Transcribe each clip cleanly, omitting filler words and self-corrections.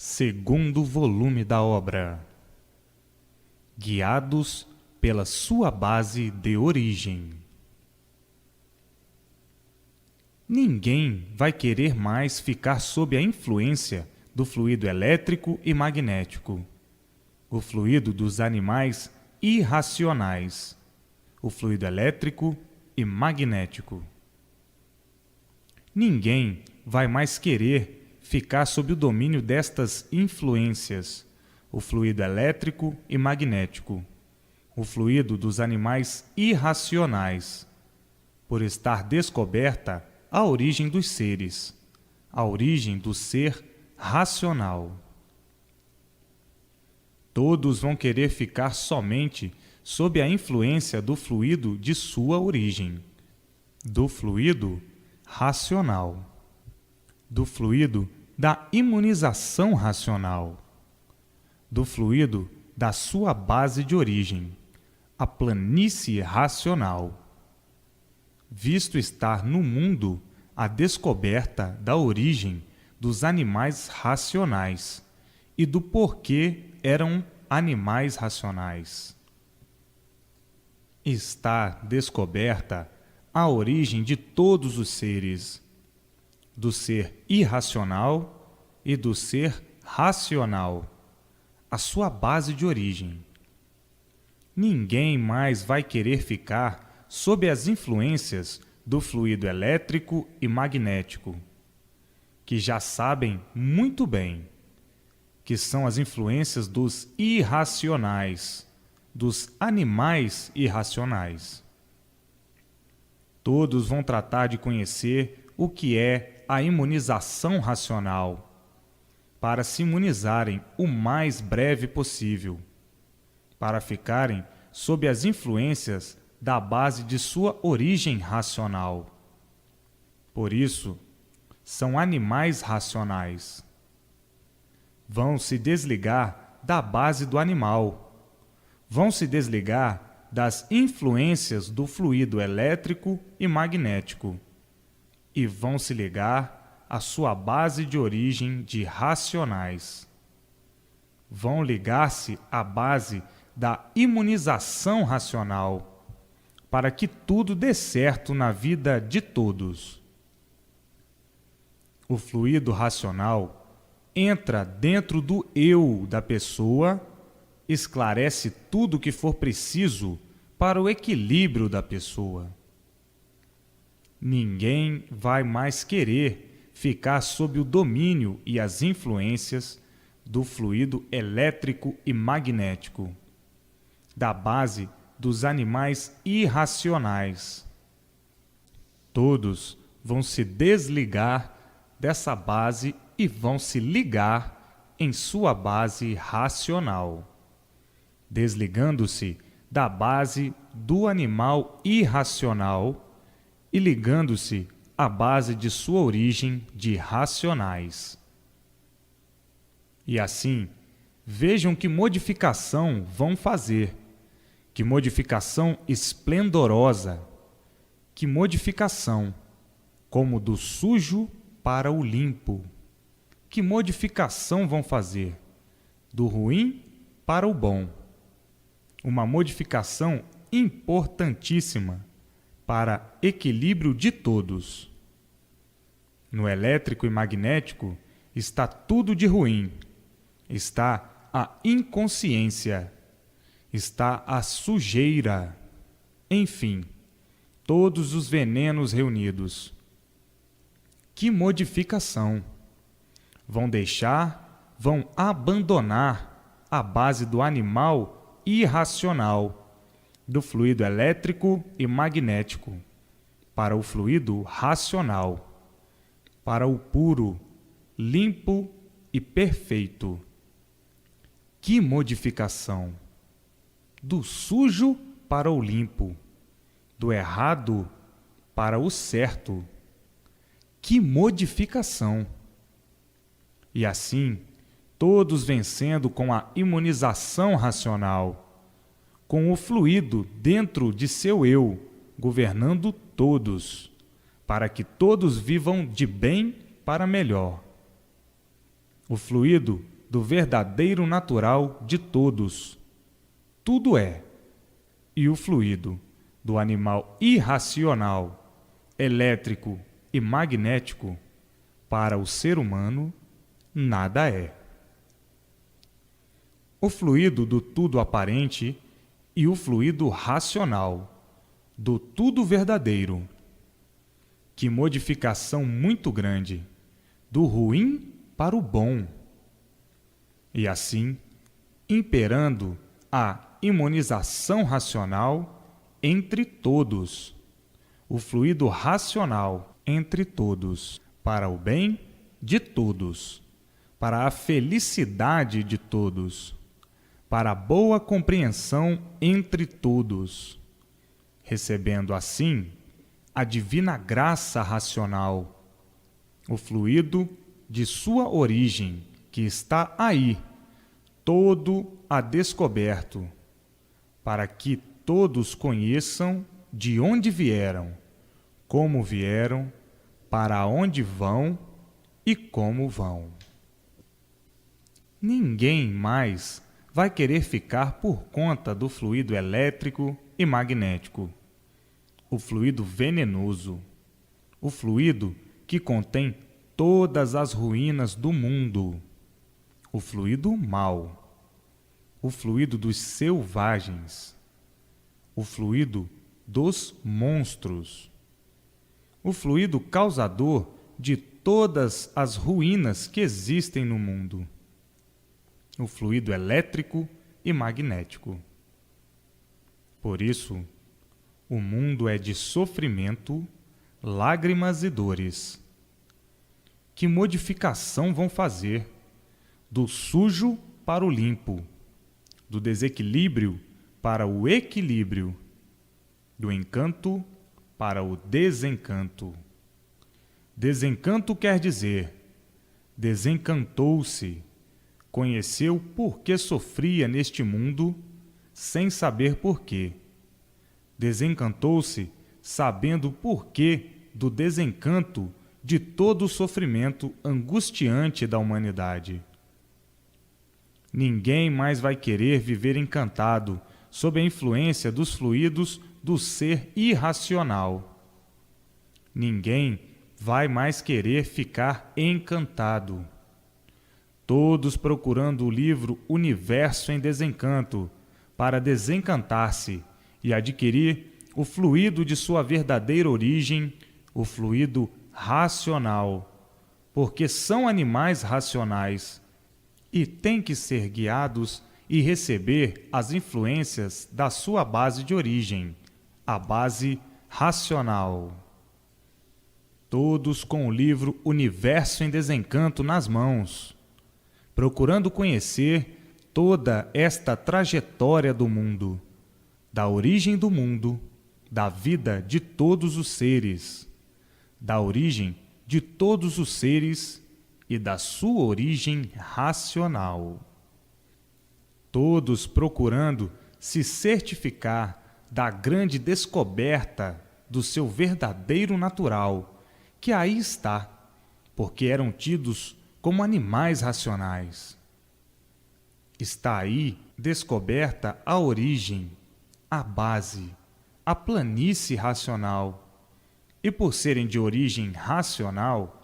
Segundo volume da obra, guiados pela sua base de origem. Ninguém vai querer mais ficar sob a influência do fluido elétrico e magnético, o fluido dos animais irracionais, o fluido elétrico e magnético. Ninguém vai mais querer ficar sob o domínio destas influências, o fluido elétrico e magnético, o fluido dos animais irracionais, por estar descoberta a origem dos seres, a origem do ser racional. Todos vão querer ficar somente sob a influência do fluido de sua origem, do fluido racional, do fluido da imunização racional, do fluido da sua base de origem, a planície racional, visto estar no mundo a descoberta da origem dos animais racionais e do porquê eram animais racionais. Está descoberta a origem de todos os seres, do ser irracional e do ser racional, a sua base de origem. Ninguém mais vai querer ficar sob as influências do fluido elétrico e magnético, que já sabem muito bem que são as influências dos irracionais, dos animais irracionais. Todos vão tratar de conhecer o que é a imunização racional, para se imunizarem o mais breve possível, para ficarem sob as influências da base de sua origem racional. Por isso, são animais racionais. Vão se desligar da base do animal, vão se desligar das influências do fluido elétrico e magnético e vão se ligar à sua base de origem de racionais. Vão ligar-se à base da imunização racional, para que tudo dê certo na vida de todos. O fluido racional entra dentro do eu da pessoa, esclarece tudo o que for preciso para o equilíbrio da pessoa. Ninguém vai mais querer ficar sob o domínio e as influências do fluido elétrico e magnético, da base dos animais irracionais. Todos vão se desligar dessa base e vão se ligar em sua base racional, desligando-se da base do animal irracional e ligando-se à base de sua origem de racionais. E assim, vejam que modificação vão fazer, que modificação esplendorosa, que modificação, como do sujo para o limpo. Que modificação vão fazer, do ruim para o bom. Uma modificação importantíssima para equilíbrio de todos. No elétrico e magnético está tudo de ruim, está a inconsciência, está a sujeira, enfim, todos os venenos reunidos. Que modificação! Vão deixar, vão abandonar a base do animal irracional, do fluido elétrico e magnético, para o fluido racional, para o puro, limpo e perfeito. Que modificação! Do sujo para o limpo, do errado para o certo. Que modificação! E assim, todos vencendo com a imunização racional, com o fluido dentro de seu eu, governando todos, para que todos vivam de bem para melhor. O fluido do verdadeiro natural de todos. Tudo é. E o fluido do animal irracional, elétrico e magnético, para o ser humano, nada é. O fluido do tudo aparente e o fluido racional, do tudo verdadeiro. Que modificação muito grande, do ruim para o bom. E assim, imperando a imunização racional entre todos, o fluido racional entre todos, para o bem de todos, para a felicidade de todos, para a boa compreensão entre todos, recebendo assim a divina graça racional, o fluido de sua origem, que está aí, todo a descoberto, para que todos conheçam de onde vieram, como vieram, para onde vão e como vão. Ninguém mais vai querer ficar por conta do fluido elétrico e magnético, o fluido venenoso, o fluido que contém todas as ruínas do mundo, o fluido mau, o fluido dos selvagens, o fluido dos monstros, o fluido causador de todas as ruínas que existem no mundo, o fluido elétrico e magnético. Por isso, o mundo é de sofrimento, lágrimas e dores. Que modificação vão fazer do sujo para o limpo, do desequilíbrio para o equilíbrio, do encanto para o desencanto. Desencanto quer dizer, desencantou-se, conheceu por que sofria neste mundo, sem saber por quê. Desencantou-se, sabendo o porquê do desencanto de todo o sofrimento angustiante da humanidade. Ninguém mais vai querer viver encantado sob a influência dos fluidos do ser irracional. Ninguém vai mais querer ficar encantado. Todos procurando o livro Universo em Desencanto para desencantar-se e adquirir o fluido de sua verdadeira origem, o fluido racional, porque são animais racionais e têm que ser guiados e receber as influências da sua base de origem, a base racional. Todos com o livro Universo em Desencanto nas mãos, procurando conhecer toda esta trajetória do mundo, da origem do mundo, da vida de todos os seres, da origem de todos os seres e da sua origem racional. Todos procurando se certificar da grande descoberta do seu verdadeiro natural, que aí está, porque eram tidos como animais racionais. Está aí descoberta a origem, a base, a planície racional. E por serem de origem racional,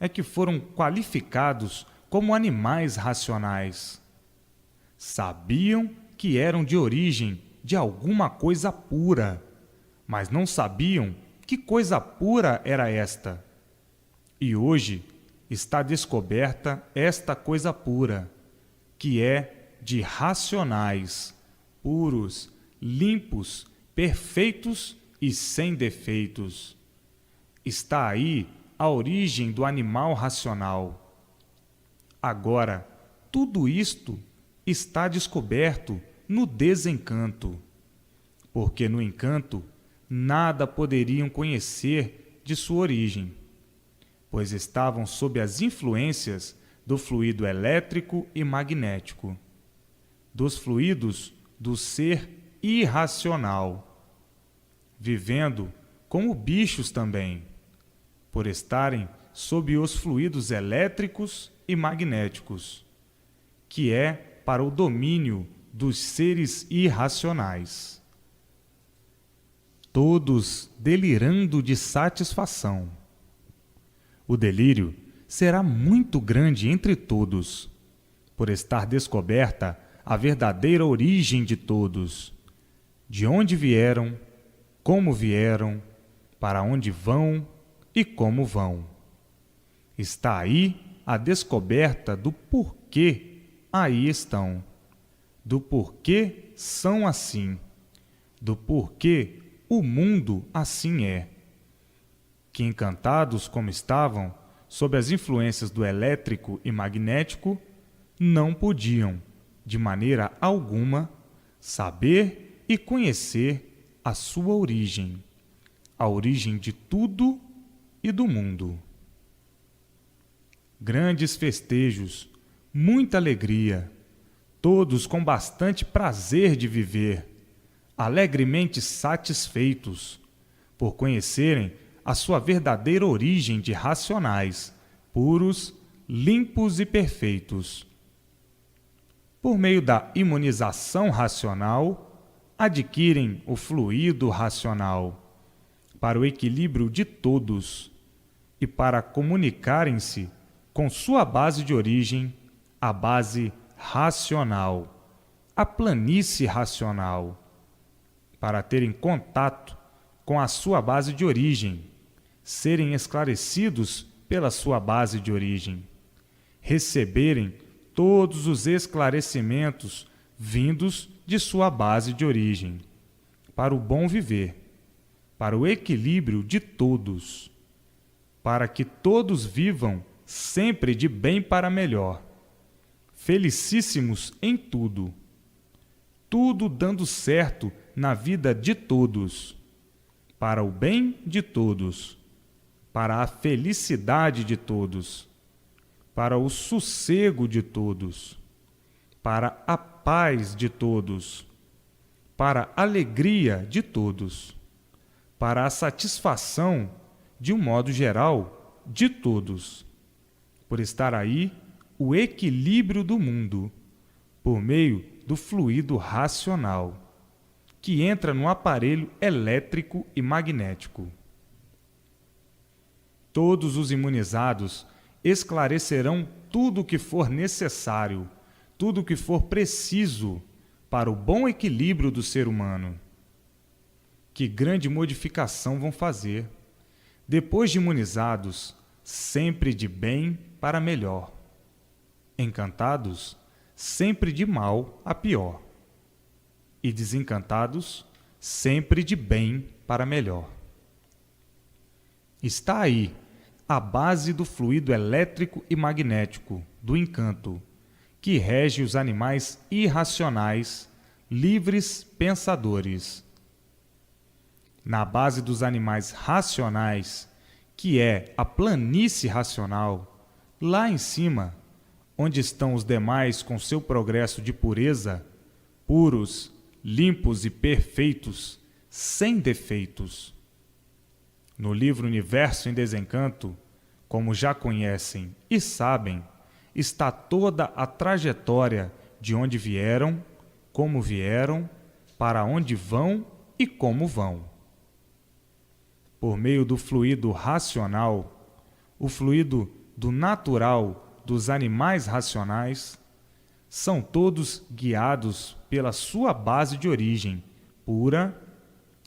é que foram qualificados como animais racionais. Sabiam que eram de origem de alguma coisa pura, mas não sabiam que coisa pura era esta. E hoje está descoberta esta coisa pura, que é de racionais, puros, limpos, perfeitos e sem defeitos. Está aí a origem do animal racional. Agora, tudo isto está descoberto no desencanto, porque no encanto nada poderiam conhecer de sua origem, pois estavam sob as influências do fluido elétrico e magnético, dos fluidos do ser irracional, vivendo como bichos também, por estarem sob os fluidos elétricos e magnéticos, que é para o domínio dos seres irracionais. Todos delirando de satisfação. O delírio será muito grande entre todos, por estar descoberta a verdadeira origem de todos, de onde vieram, como vieram, para onde vão e como vão. Está aí a descoberta do porquê aí estão, do porquê são assim, do porquê o mundo assim é. Que encantados como estavam, sob as influências do elétrico e magnético, não podiam, de maneira alguma, saber e conhecer a sua origem, a origem de tudo e do mundo. Grandes festejos, muita alegria, todos com bastante prazer de viver, alegremente satisfeitos, por conhecerem a sua verdadeira origem de racionais, puros, limpos e perfeitos. Por meio da imunização racional, adquirem o fluido racional, para o equilíbrio de todos e para comunicarem-se com sua base de origem, a base racional, a planície racional, para terem contato com a sua base de origem, serem esclarecidos pela sua base de origem, receberem todos os esclarecimentos vindos de sua base de origem, para o bom viver, para o equilíbrio de todos, para que todos vivam sempre de bem para melhor, felicíssimos em tudo, tudo dando certo na vida de todos, para o bem de todos, para a felicidade de todos, para o sossego de todos, para a paz de todos, para a alegria de todos, para a satisfação, de um modo geral, de todos, por estar aí o equilíbrio do mundo, por meio do fluido racional, que entra no aparelho elétrico e magnético. Todos os imunizados esclarecerão tudo o que for necessário, tudo o que for preciso para o bom equilíbrio do ser humano. Que grande modificação vão fazer, depois de imunizados, sempre de bem para melhor, encantados, sempre de mal a pior, e desencantados, sempre de bem para melhor. Está aí a base do fluido elétrico e magnético, do encanto, que rege os animais irracionais, livres pensadores. Na base dos animais racionais, que é a planície racional, lá em cima, onde estão os demais com seu progresso de pureza, puros, limpos e perfeitos, sem defeitos. No livro Universo em Desencanto, como já conhecem e sabem, está toda a trajetória de onde vieram, como vieram, para onde vão e como vão. Por meio do fluido racional, o fluido do natural dos animais racionais, são todos guiados pela sua base de origem, pura,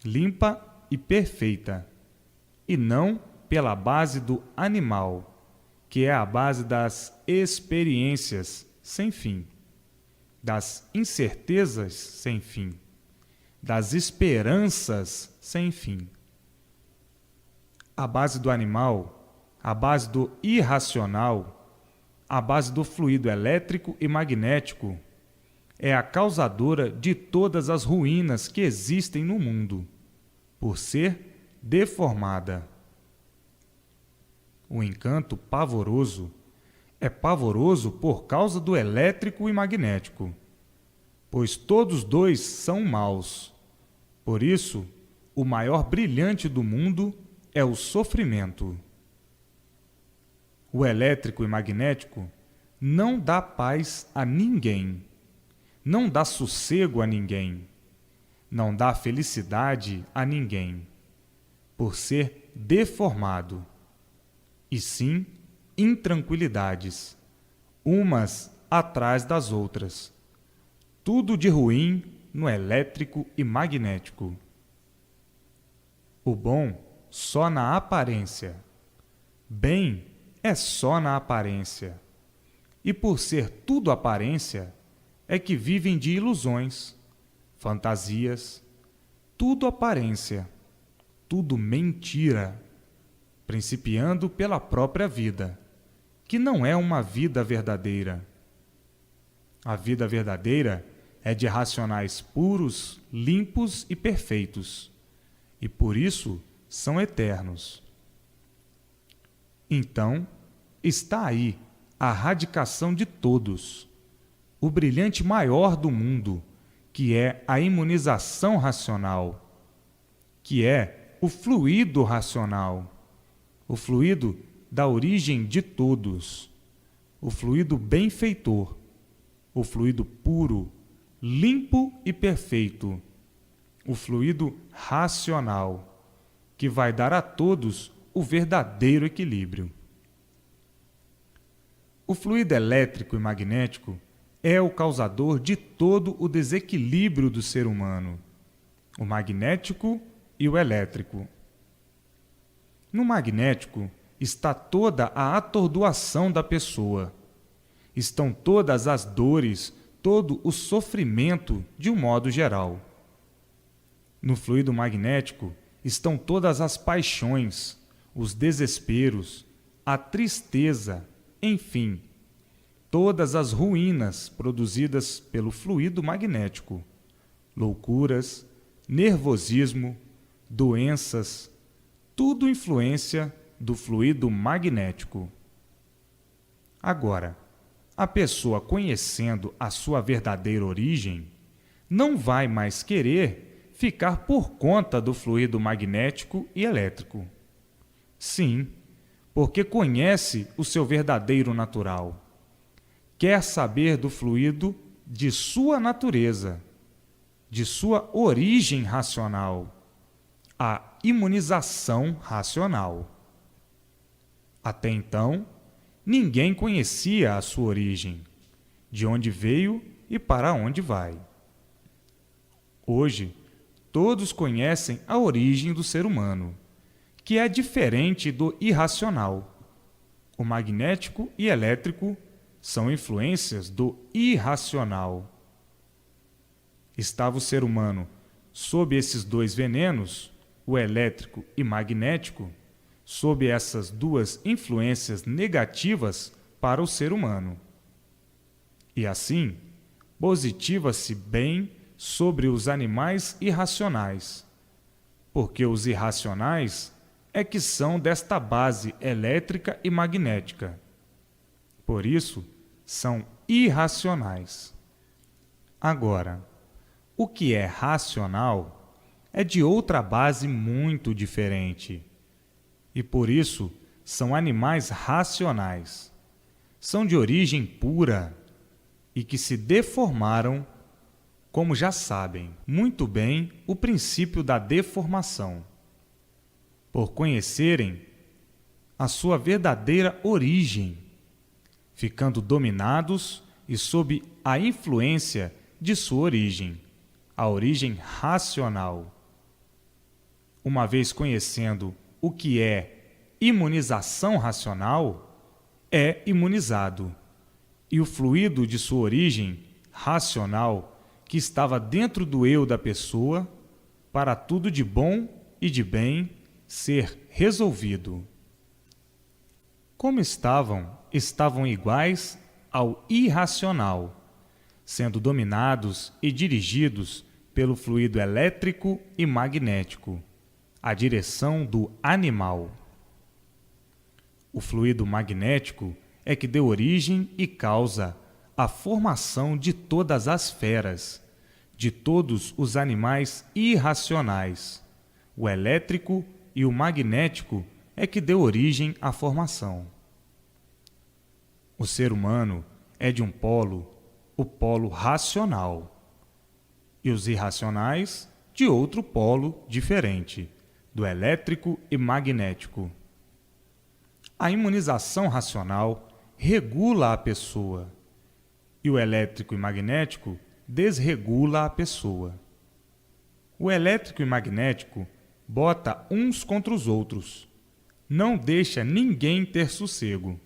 limpa e perfeita, e não pela base do animal, que é a base das experiências sem fim, das incertezas sem fim, das esperanças sem fim. A base do animal, a base do irracional, a base do fluido elétrico e magnético, é a causadora de todas as ruínas que existem no mundo, por ser deformada. O encanto pavoroso é pavoroso por causa do elétrico e magnético, pois todos dois são maus. Por isso, o maior brilhante do mundo é o sofrimento. O elétrico e magnético não dá paz a ninguém, não dá sossego a ninguém, não dá felicidade a ninguém, por ser deformado, e sim intranquilidades, umas atrás das outras, tudo de ruim no elétrico e magnético. O bom só na aparência, bem é só na aparência, e por ser tudo aparência, é que vivem de ilusões, fantasias, tudo aparência, tudo mentira, principiando pela própria vida, que não é uma vida verdadeira. A vida verdadeira é de racionais puros, limpos e perfeitos, e por isso são eternos. Então, está aí a radicação de todos, o brilhante maior do mundo, que é a imunização racional, que é o fluido racional, o fluido da origem de todos, o fluido benfeitor, o fluido puro, limpo e perfeito, o fluido racional, que vai dar a todos o verdadeiro equilíbrio. O fluido elétrico e magnético é o causador de todo o desequilíbrio do ser humano, o magnético e o elétrico. No magnético está toda a atordoação da pessoa, estão todas as dores, todo o sofrimento de um modo geral. No fluido magnético estão todas as paixões, os desesperos, a tristeza, enfim, todas as ruínas produzidas pelo fluido magnético, loucuras, nervosismo, doenças, tudo influência do fluido magnético. Agora, a pessoa conhecendo a sua verdadeira origem, não vai mais querer ficar por conta do fluido magnético e elétrico. Sim, porque conhece o seu verdadeiro natural. Quer saber do fluido de sua natureza, de sua origem racional, a imunização racional. Até então, ninguém conhecia a sua origem, de onde veio e para onde vai. Hoje, todos conhecem a origem do ser humano, que é diferente do irracional. O magnético e elétrico são influências do irracional. Estava o ser humano sob esses dois venenos, o elétrico e magnético, sob essas duas influências negativas para o ser humano. E assim, positiva-se bem sobre os animais irracionais, porque os irracionais é que são desta base elétrica e magnética. Por isso, são irracionais. Agora, o que é racional é de outra base muito diferente. E por isso, são animais racionais. São de origem pura e que se deformaram, como já sabem muito bem o princípio da deformação, por conhecerem a sua verdadeira origem, ficando dominados e sob a influência de sua origem, a origem racional. Uma vez conhecendo o que é imunização racional, é imunizado, e o fluido de sua origem racional, que estava dentro do eu da pessoa, para tudo de bom e de bem ser resolvido. Como estavam iguais ao irracional, sendo dominados e dirigidos pelo fluido elétrico e magnético, a direção do animal. O fluido magnético é que deu origem e causa a formação de todas as feras, de todos os animais irracionais. O elétrico e o magnético é que deu origem à formação. O ser humano é de um polo, o polo racional, e os irracionais de outro polo diferente, do elétrico e magnético. A imunização racional regula a pessoa, e o elétrico e magnético desregula a pessoa. O elétrico e magnético bota uns contra os outros, não deixa ninguém ter sossego.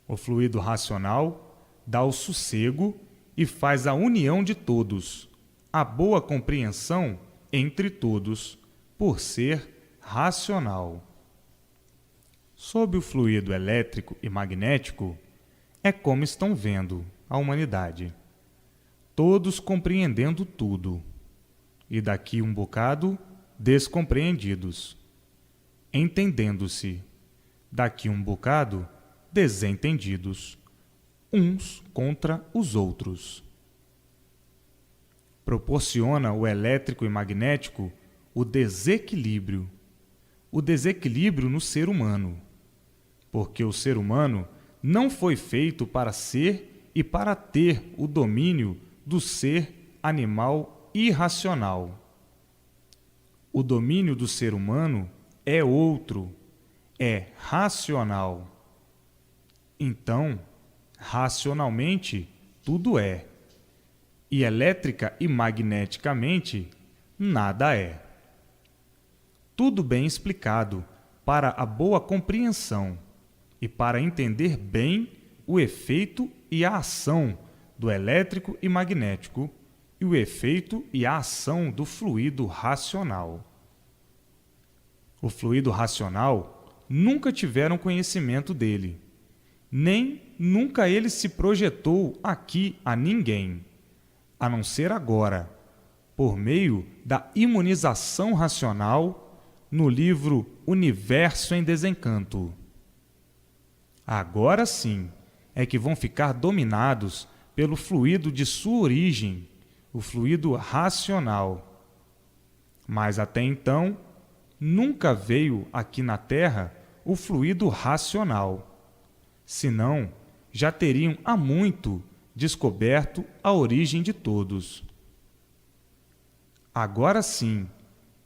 O fluido racional dá o sossego e faz a união de todos, a boa compreensão entre todos, por ser racional. Sob o fluido elétrico e magnético, é como estão vendo a humanidade, todos compreendendo tudo, e daqui um bocado descompreendidos, entendendo-se, daqui um bocado desentendidos, uns contra os outros. Proporciona o elétrico e magnético o desequilíbrio no ser humano, porque o ser humano não foi feito para ser e para ter o domínio do ser animal irracional. O domínio do ser humano é outro, é racional. Então, racionalmente, tudo é, e elétrica e magneticamente, nada é. Tudo bem explicado para a boa compreensão e para entender bem o efeito e a ação do elétrico e magnético e o efeito e a ação do fluido racional. O fluido racional nunca tiveram conhecimento dele, nem nunca ele se projetou aqui a ninguém, a não ser agora, por meio da imunização racional no livro Universo em Desencanto. Agora sim é que vão ficar dominados pelo fluido de sua origem, o fluido racional. Mas até então, nunca veio aqui na Terra o fluido racional, senão já teriam há muito descoberto a origem de todos. Agora sim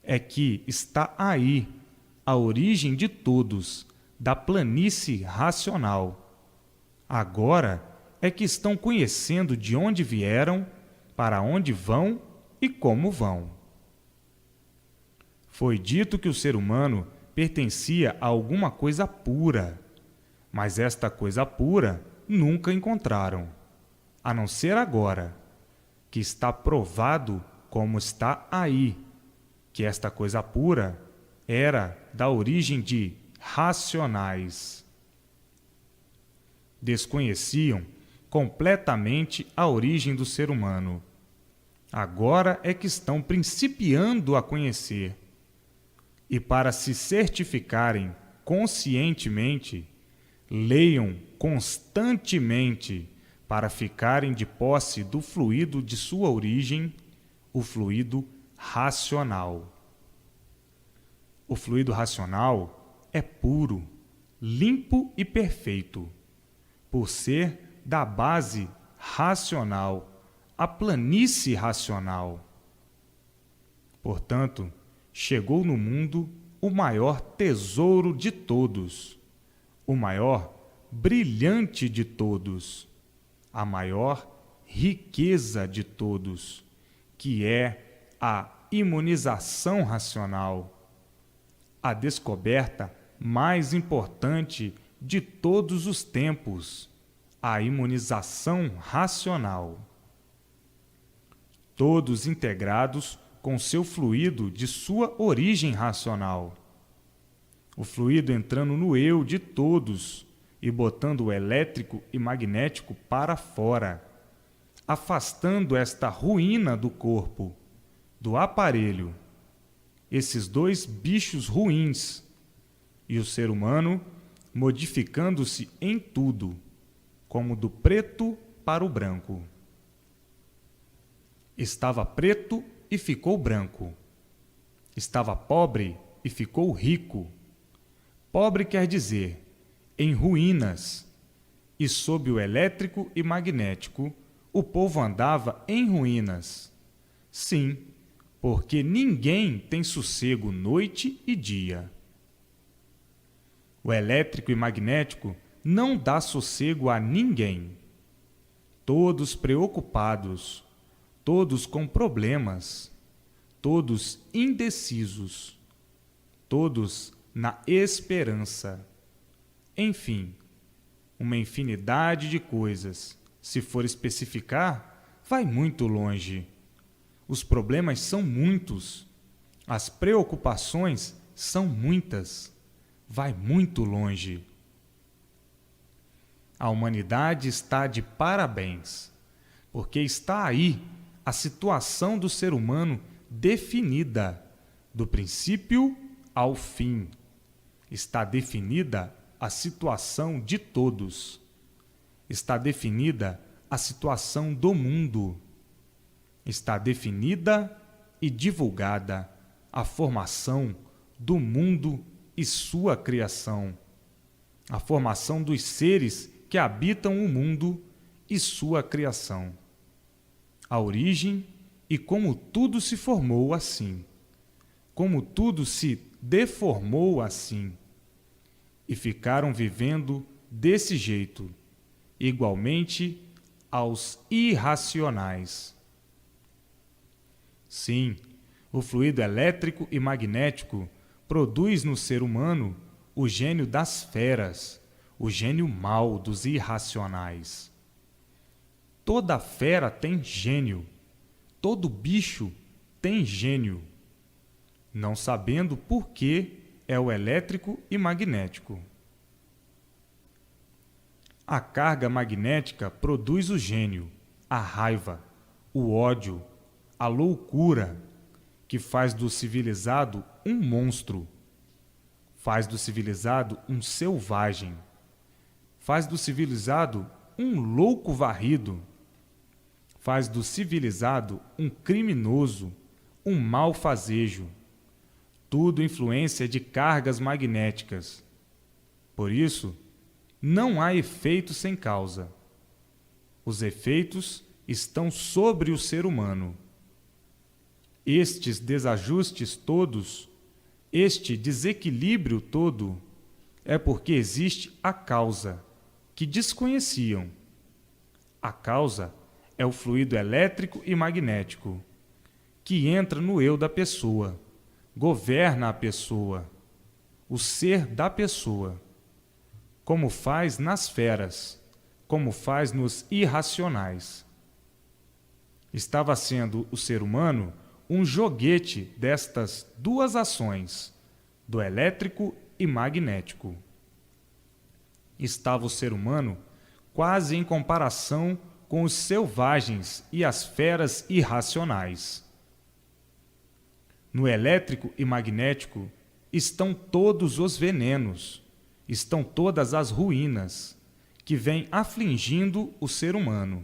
é que está aí a origem de todos, da planície racional. Agora é que estão conhecendo de onde vieram, para onde vão e como vão. Foi dito que o ser humano pertencia a alguma coisa pura, mas esta coisa pura nunca encontraram, a não ser agora, que está provado como está aí, que esta coisa pura era da origem de racionais. Desconheciam completamente a origem do ser humano. Agora é que estão principiando a conhecer. E para se certificarem conscientemente, leiam constantemente para ficarem de posse do fluido de sua origem, o fluido racional. O fluido racional é puro, limpo e perfeito, por ser da base racional, a planície racional. Portanto, chegou no mundo o maior tesouro de todos, o maior brilhante de todos, a maior riqueza de todos, que é a imunização racional, a descoberta mais importante de todos os tempos, a imunização racional. Todos integrados com seu fluido de sua origem racional. O fluido entrando no eu de todos e botando o elétrico e magnético para fora, afastando esta ruína do corpo, do aparelho, esses dois bichos ruins, e o ser humano modificando-se em tudo, como do preto para o branco. Estava preto e ficou branco. Estava pobre e ficou rico. Pobre quer dizer em ruínas, e sob o elétrico e magnético, o povo andava em ruínas. Sim, porque ninguém tem sossego noite e dia. O elétrico e magnético não dá sossego a ninguém. Todos preocupados, todos com problemas, todos indecisos, todos na esperança. Enfim, uma infinidade de coisas. Se for especificar, vai muito longe. Os problemas são muitos. As preocupações são muitas. Vai muito longe. A humanidade está de parabéns, porque está aí a situação do ser humano definida, do princípio ao fim. Está definida a situação de todos. Está definida a situação do mundo. Está definida e divulgada a formação do mundo e sua criação, a formação dos seres que habitam o mundo e sua criação, a origem e como tudo se formou assim, como tudo se deformou assim, e ficaram vivendo desse jeito, igualmente aos irracionais. Sim, o fluido elétrico e magnético produz no ser humano o gênio das feras, o gênio mau dos irracionais. Toda fera tem gênio, todo bicho tem gênio, não sabendo por que é o elétrico e magnético. A carga magnética produz o gênio, a raiva, o ódio, a loucura, que faz do civilizado um monstro, faz do civilizado um selvagem, faz do civilizado um louco varrido, faz do civilizado um criminoso, um malfazejo. Tudo influência de cargas magnéticas. Por isso, não há efeito sem causa. Os efeitos estão sobre o ser humano. Estes desajustes todos, este desequilíbrio todo, é porque existe a causa, que desconheciam. A causa é o fluido elétrico e magnético, que entra no eu da pessoa, governa a pessoa, o ser da pessoa, como faz nas feras, como faz nos irracionais. Estava sendo o ser humano um joguete destas duas ações, do elétrico e magnético. Estava o ser humano quase em comparação com os selvagens e as feras irracionais. No elétrico e magnético estão todos os venenos, estão todas as ruínas que vêm afligindo o ser humano.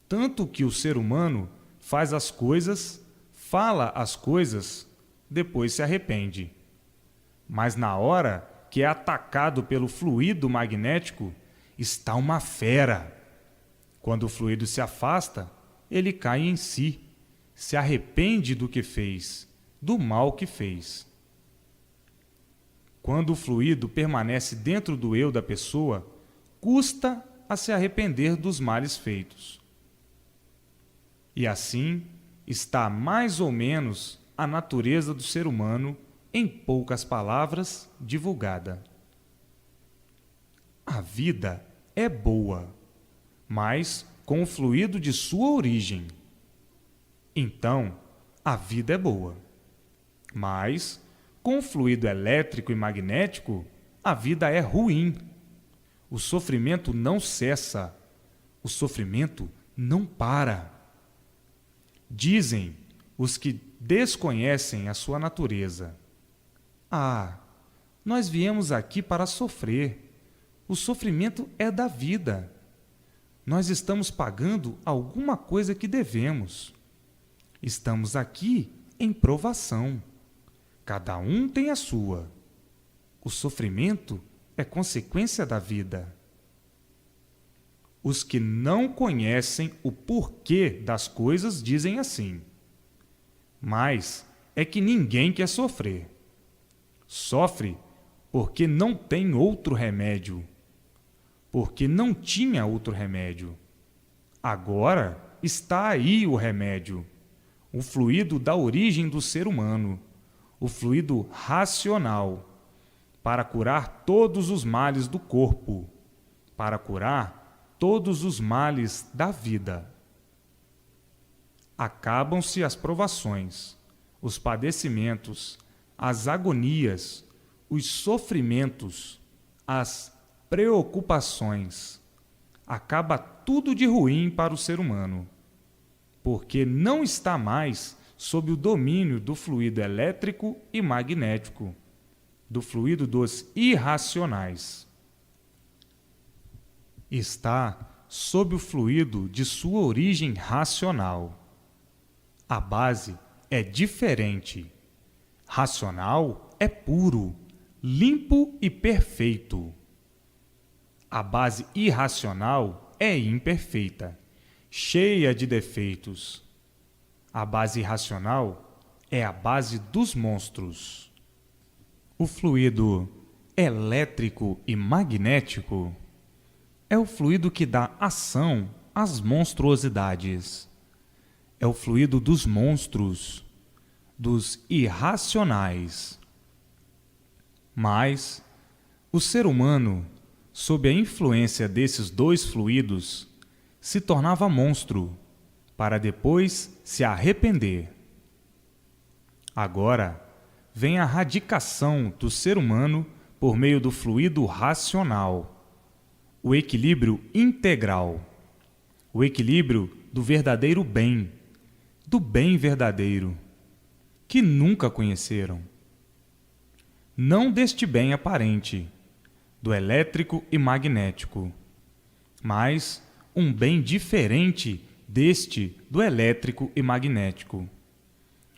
Tanto que o ser humano faz as coisas, fala as coisas, depois se arrepende. Mas na hora que é atacado pelo fluido magnético, está uma fera. Quando o fluido se afasta, ele cai em si, se arrepende do que fez, do mal que fez. Quando o fluido permanece dentro do eu da pessoa, custa a se arrepender dos males feitos. E assim está mais ou menos a natureza do ser humano, em poucas palavras, divulgada. A vida é boa, mas com o fluido de sua origem. Então, a vida é boa, mas com o fluido elétrico e magnético, a vida é ruim. O sofrimento não cessa, o sofrimento não para. Dizem os que desconhecem a sua natureza: ah, nós viemos aqui para sofrer. O sofrimento é da vida. Nós estamos pagando alguma coisa que devemos. Estamos aqui em provação. Cada um tem a sua. O sofrimento é consequência da vida. Os que não conhecem o porquê das coisas dizem assim. Mas é que ninguém quer sofrer. Sofre porque não tem outro remédio. Porque não tinha outro remédio. Agora está aí o remédio. O fluido da origem do ser humano. O fluido racional. Para curar todos os males do corpo. Para curar todos os males da vida. Acabam-se as provações, os padecimentos, as agonias, os sofrimentos, as preocupações. Acaba tudo de ruim para o ser humano, porque não está mais sob o domínio do fluido elétrico e magnético, do fluido dos irracionais. Está sob o fluido de sua origem racional. A base é diferente. Racional é puro, limpo e perfeito. A base irracional é imperfeita, cheia de defeitos. A base irracional é a base dos monstros. O fluido elétrico e magnético é o fluido que dá ação às monstruosidades. É o fluido dos monstros, dos irracionais. Mas o ser humano, sob a influência desses dois fluidos, se tornava monstro, para depois se arrepender. Agora vem a radicação do ser humano por meio do fluido racional, o equilíbrio integral, o equilíbrio do verdadeiro bem, do bem verdadeiro, que nunca conheceram. Não deste bem aparente, do elétrico e magnético, mas um bem diferente deste do elétrico e magnético,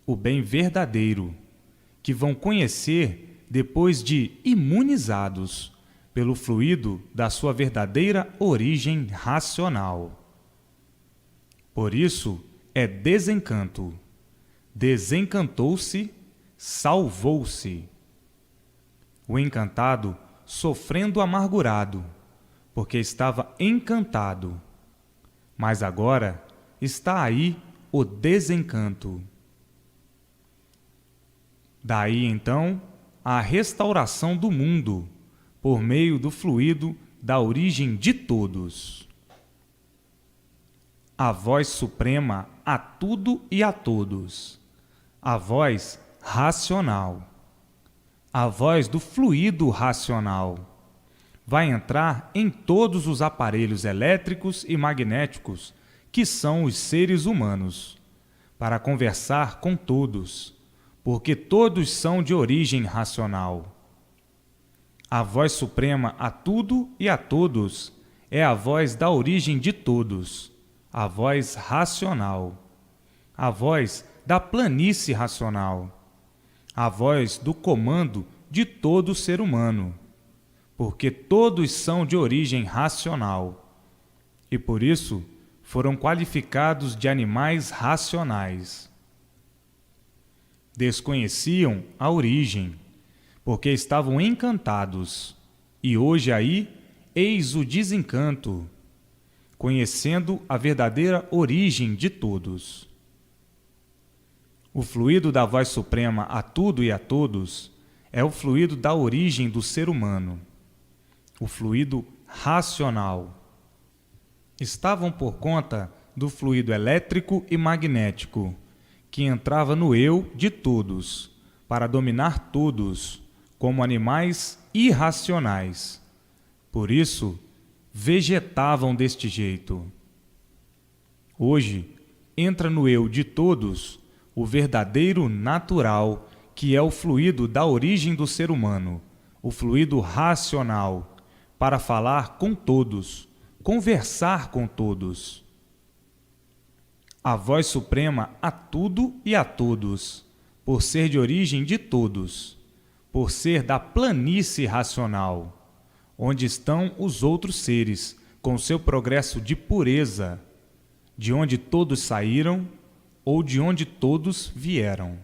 o bem verdadeiro, que vão conhecer depois de imunizados pelo fluido da sua verdadeira origem racional. Por isso é desencanto. Desencantou-se, salvou-se. O encantado sofrendo amargurado, porque estava encantado. Mas agora está aí o desencanto. Daí então a restauração do mundo por meio do fluido da origem de todos. A voz suprema a tudo e a todos. A voz racional. A voz do fluido racional. Vai entrar em todos os aparelhos elétricos e magnéticos que são os seres humanos, para conversar com todos, porque todos são de origem racional. A voz suprema a tudo e a todos é a voz da origem de todos, a voz racional, a voz da planície racional, a voz do comando de todo ser humano, porque todos são de origem racional, e por isso foram qualificados de animais racionais. Desconheciam a origem, porque estavam encantados, e hoje aí eis o desencanto, conhecendo a verdadeira origem de todos. O fluido da voz suprema a tudo e a todos é o fluido da origem do ser humano, o fluido racional. Estavam por conta do fluido elétrico e magnético, que entrava no eu de todos, para dominar todos, como animais irracionais. Por isso, vegetavam deste jeito. Hoje, entra no eu de todos o verdadeiro natural, que é o fluido da origem do ser humano, o fluido racional, para falar com todos, conversar com todos. A voz suprema a tudo e a todos, por ser de origem de todos, por ser da planície racional, onde estão os outros seres, com seu progresso de pureza, de onde todos saíram ou de onde todos vieram.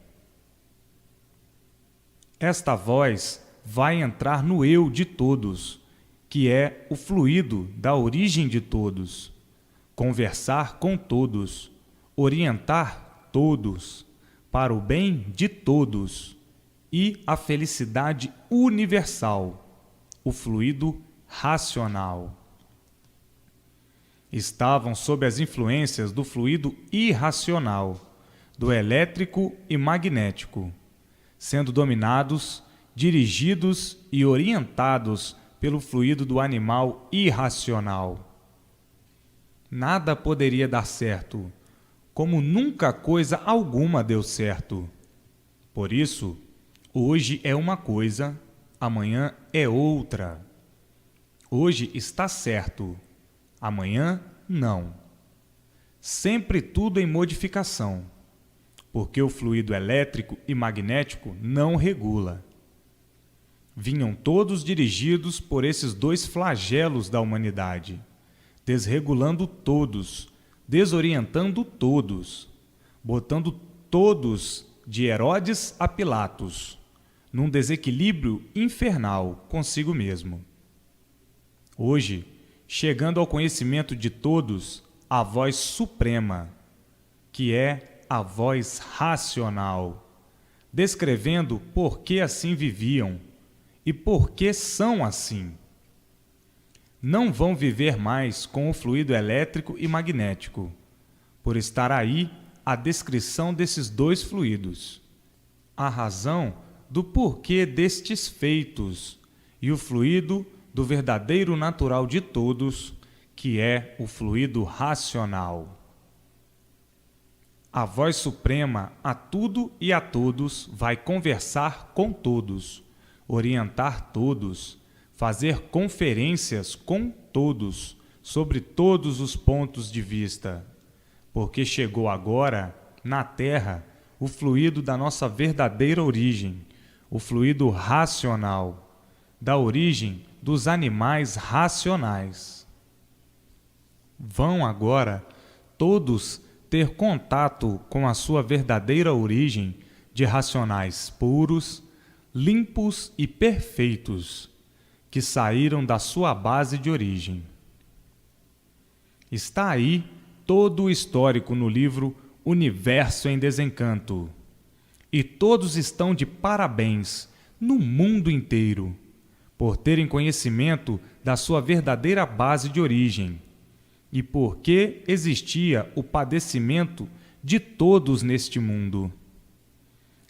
Esta voz vai entrar no eu de todos, que é o fluido da origem de todos, conversar com todos, orientar todos, para o bem de todos e a felicidade universal, o fluido racional. Estavam sob as influências do fluido irracional, do elétrico e magnético, sendo dominados, dirigidos e orientados pelo fluido do animal irracional. Nada poderia dar certo, como nunca coisa alguma deu certo. Por isso, hoje é uma coisa, amanhã é outra. Hoje está certo, amanhã não. Sempre tudo em modificação, porque o fluido elétrico e magnético não regula. Vinham todos dirigidos por esses dois flagelos da humanidade, desregulando todos, desorientando todos, botando todos de Herodes a Pilatos, num desequilíbrio infernal consigo mesmo. Hoje, chegando ao conhecimento de todos, a voz suprema, que é a voz racional, descrevendo por que assim viviam e por que são assim. Não vão viver mais com o fluido elétrico e magnético, por estar aí a descrição desses dois fluidos, a razão do porquê destes feitos e o fluido do verdadeiro natural de todos, que é o fluido racional. A voz suprema a tudo e a todos vai conversar com todos, orientar todos, fazer conferências com todos sobre todos os pontos de vista, porque chegou agora, na Terra, o fluido da nossa verdadeira origem, o fluido racional, da origem dos animais racionais. Vão agora todos ter contato com a sua verdadeira origem de racionais puros, limpos e perfeitos, que saíram da sua base de origem. Está aí todo o histórico no livro Universo em Desencanto, e todos estão de parabéns no mundo inteiro, por terem conhecimento da sua verdadeira base de origem, e porque existia o padecimento de todos neste mundo.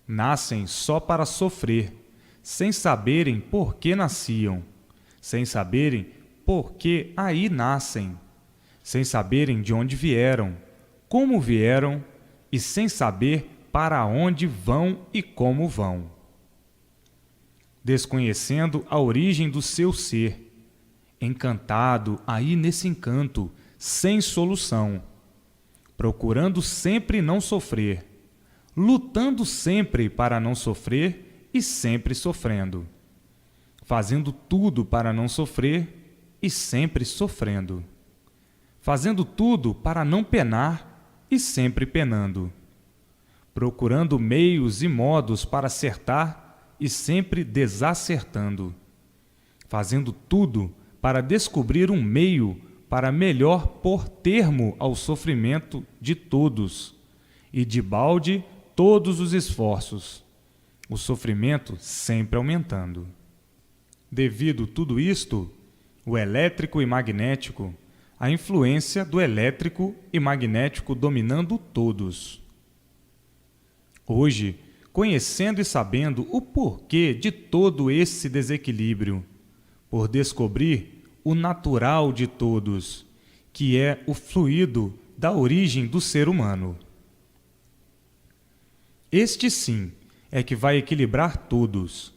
Nascem só para sofrer, sem saberem por que nasciam, sem saberem por que aí nascem, sem saberem de onde vieram, como vieram e sem saber para onde vão e como vão. Desconhecendo a origem do seu ser, encantado aí nesse encanto, sem solução, procurando sempre não sofrer, lutando sempre para não sofrer e sempre sofrendo, fazendo tudo para não sofrer e sempre sofrendo, fazendo tudo para não penar e sempre penando, procurando meios e modos para acertar e sempre desacertando, fazendo tudo para descobrir um meio para melhor pôr termo ao sofrimento de todos, e de balde todos os esforços, o sofrimento sempre aumentando. Devido tudo isto, o elétrico e magnético, a influência do elétrico e magnético dominando todos. Hoje, conhecendo e sabendo o porquê de todo esse desequilíbrio, por descobrir o natural de todos, que é o fluido da origem do ser humano. Este sim é que vai equilibrar todos,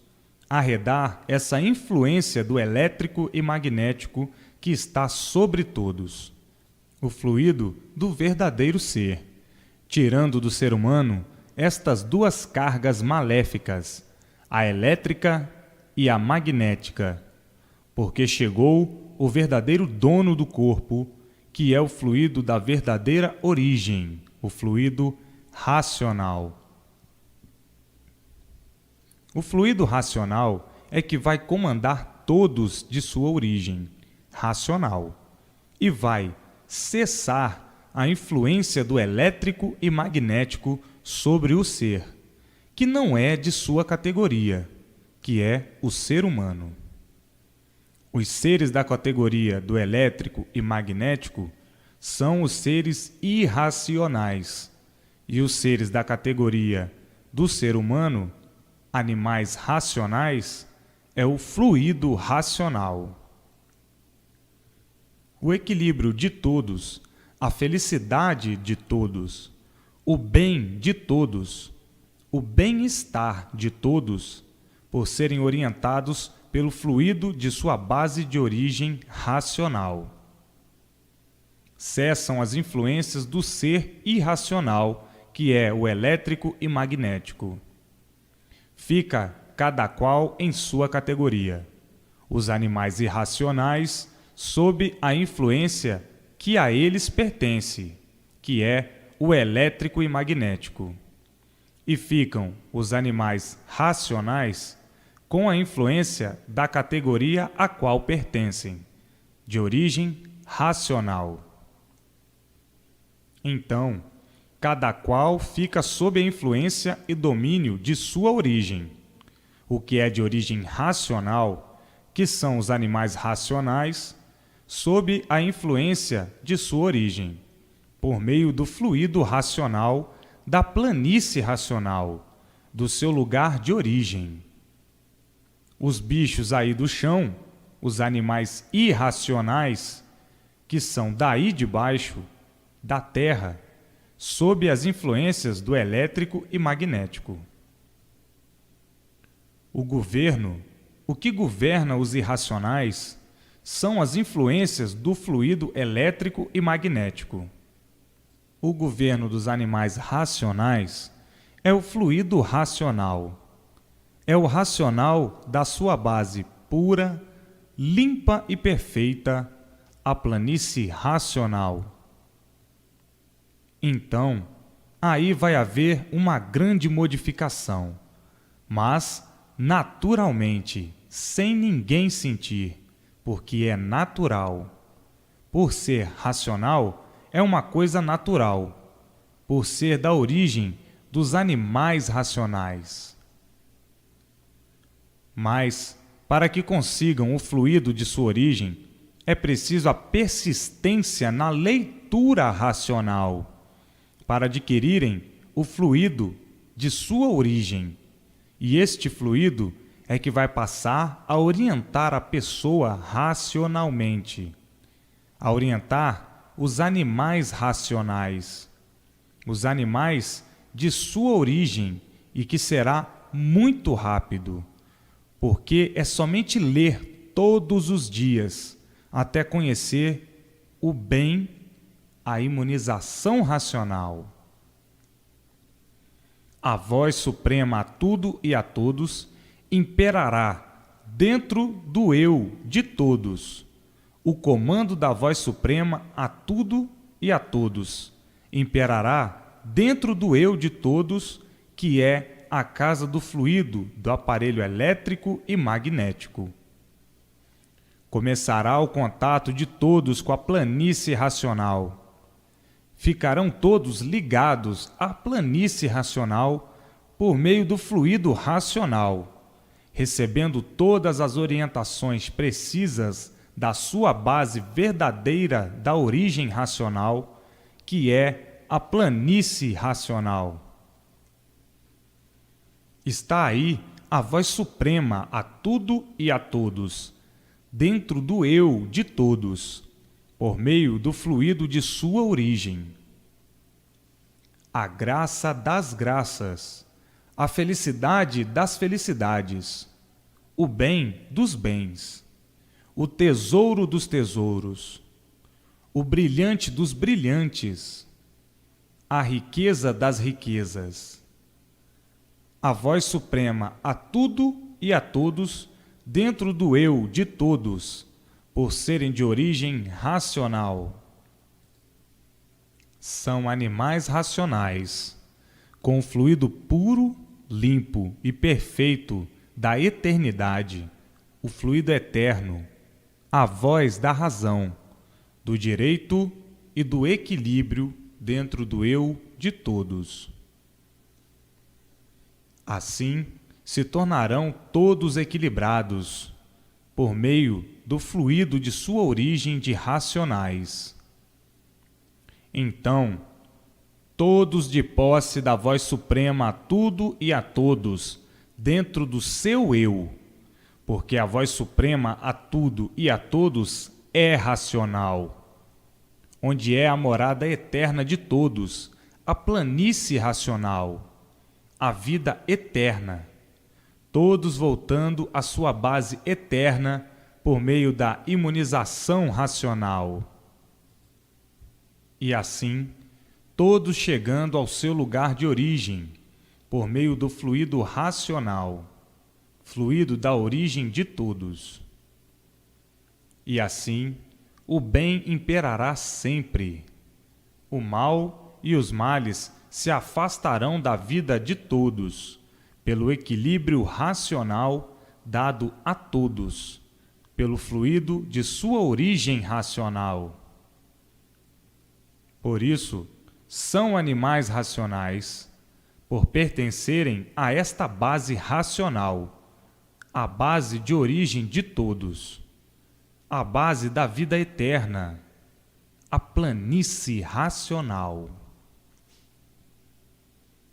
arredar essa influência do elétrico e magnético que está sobre todos, o fluido do verdadeiro ser, tirando do ser humano estas duas cargas maléficas, a elétrica e a magnética, porque chegou o verdadeiro dono do corpo, que é o fluido da verdadeira origem, o fluido racional. O fluido racional é que vai comandar todos de sua origem racional e vai cessar a influência do elétrico e magnético sobre o ser, que não é de sua categoria, que é o ser humano. Os seres da categoria do elétrico e magnético são os seres irracionais, e os seres da categoria do ser humano, animais racionais, é o fluido racional. O equilíbrio de todos, a felicidade de todos, o bem de todos, o bem-estar de todos, por serem orientados pelo fluido de sua base de origem racional. Cessam as influências do ser irracional, que é o elétrico e magnético. Fica cada qual em sua categoria. Os animais irracionais sob a influência que a eles pertence, que é o elétrico e magnético. E ficam os animais racionais com a influência da categoria a qual pertencem, de origem racional. Então, cada qual fica sob a influência e domínio de sua origem. O que é de origem racional, que são os animais racionais, sob a influência de sua origem, por meio do fluido racional, da planície racional, do seu lugar de origem. Os bichos aí do chão, os animais irracionais, que são daí de baixo, da terra, sob as influências do elétrico e magnético. O que governa os irracionais, são as influências do fluido elétrico e magnético. O governo dos animais racionais é o fluido racional. É o racional da sua base pura, limpa e perfeita, a planície racional. Então, aí vai haver uma grande modificação, mas naturalmente, sem ninguém sentir, porque é natural. Por ser racional, é uma coisa natural, por ser da origem dos animais racionais. Mas, para que consigam o fluido de sua origem, é preciso a persistência na leitura racional, para adquirirem o fluido de sua origem. E este fluido é que vai passar a orientar a pessoa racionalmente, a orientar os animais racionais, os animais de sua origem, e que será muito rápido, porque é somente ler todos os dias até conhecer o bem, a imunização racional. A voz suprema a tudo e a todos imperará dentro do eu de todos. O comando da voz suprema a tudo e a todos imperará dentro do eu de todos, que é a casa do fluido do aparelho elétrico e magnético. Começará o contato de todos com a planície racional. Ficarão todos ligados à planície racional por meio do fluido racional, recebendo todas as orientações precisas da sua base verdadeira da origem racional, que é a planície racional. Está aí a voz suprema a tudo e a todos, dentro do eu de todos, por meio do fluido de sua origem. A graça das graças, a felicidade das felicidades, o bem dos bens, o tesouro dos tesouros, o brilhante dos brilhantes, a riqueza das riquezas. A voz suprema a tudo e a todos, dentro do eu de todos, por serem de origem racional. São animais racionais, com o fluido puro, limpo e perfeito da eternidade, o fluido eterno, a voz da razão, do direito e do equilíbrio dentro do eu de todos. Assim, se tornarão todos equilibrados, por meio do fluido de sua origem de racionais. Então, todos de posse da voz suprema a tudo e a todos, dentro do seu eu, porque a voz suprema a tudo e a todos é racional, onde é a morada eterna de todos, a planície racional, a vida eterna, todos voltando à sua base eterna por meio da imunização racional. E assim, todos chegando ao seu lugar de origem, por meio do fluido racional, fluido da origem de todos. E assim, o bem imperará sempre. O mal e os males se afastarão da vida de todos, pelo equilíbrio racional dado a todos, pelo fluido de sua origem racional. Por isso, são animais racionais, por pertencerem a esta base racional, a base de origem de todos, a base da vida eterna, a planície racional.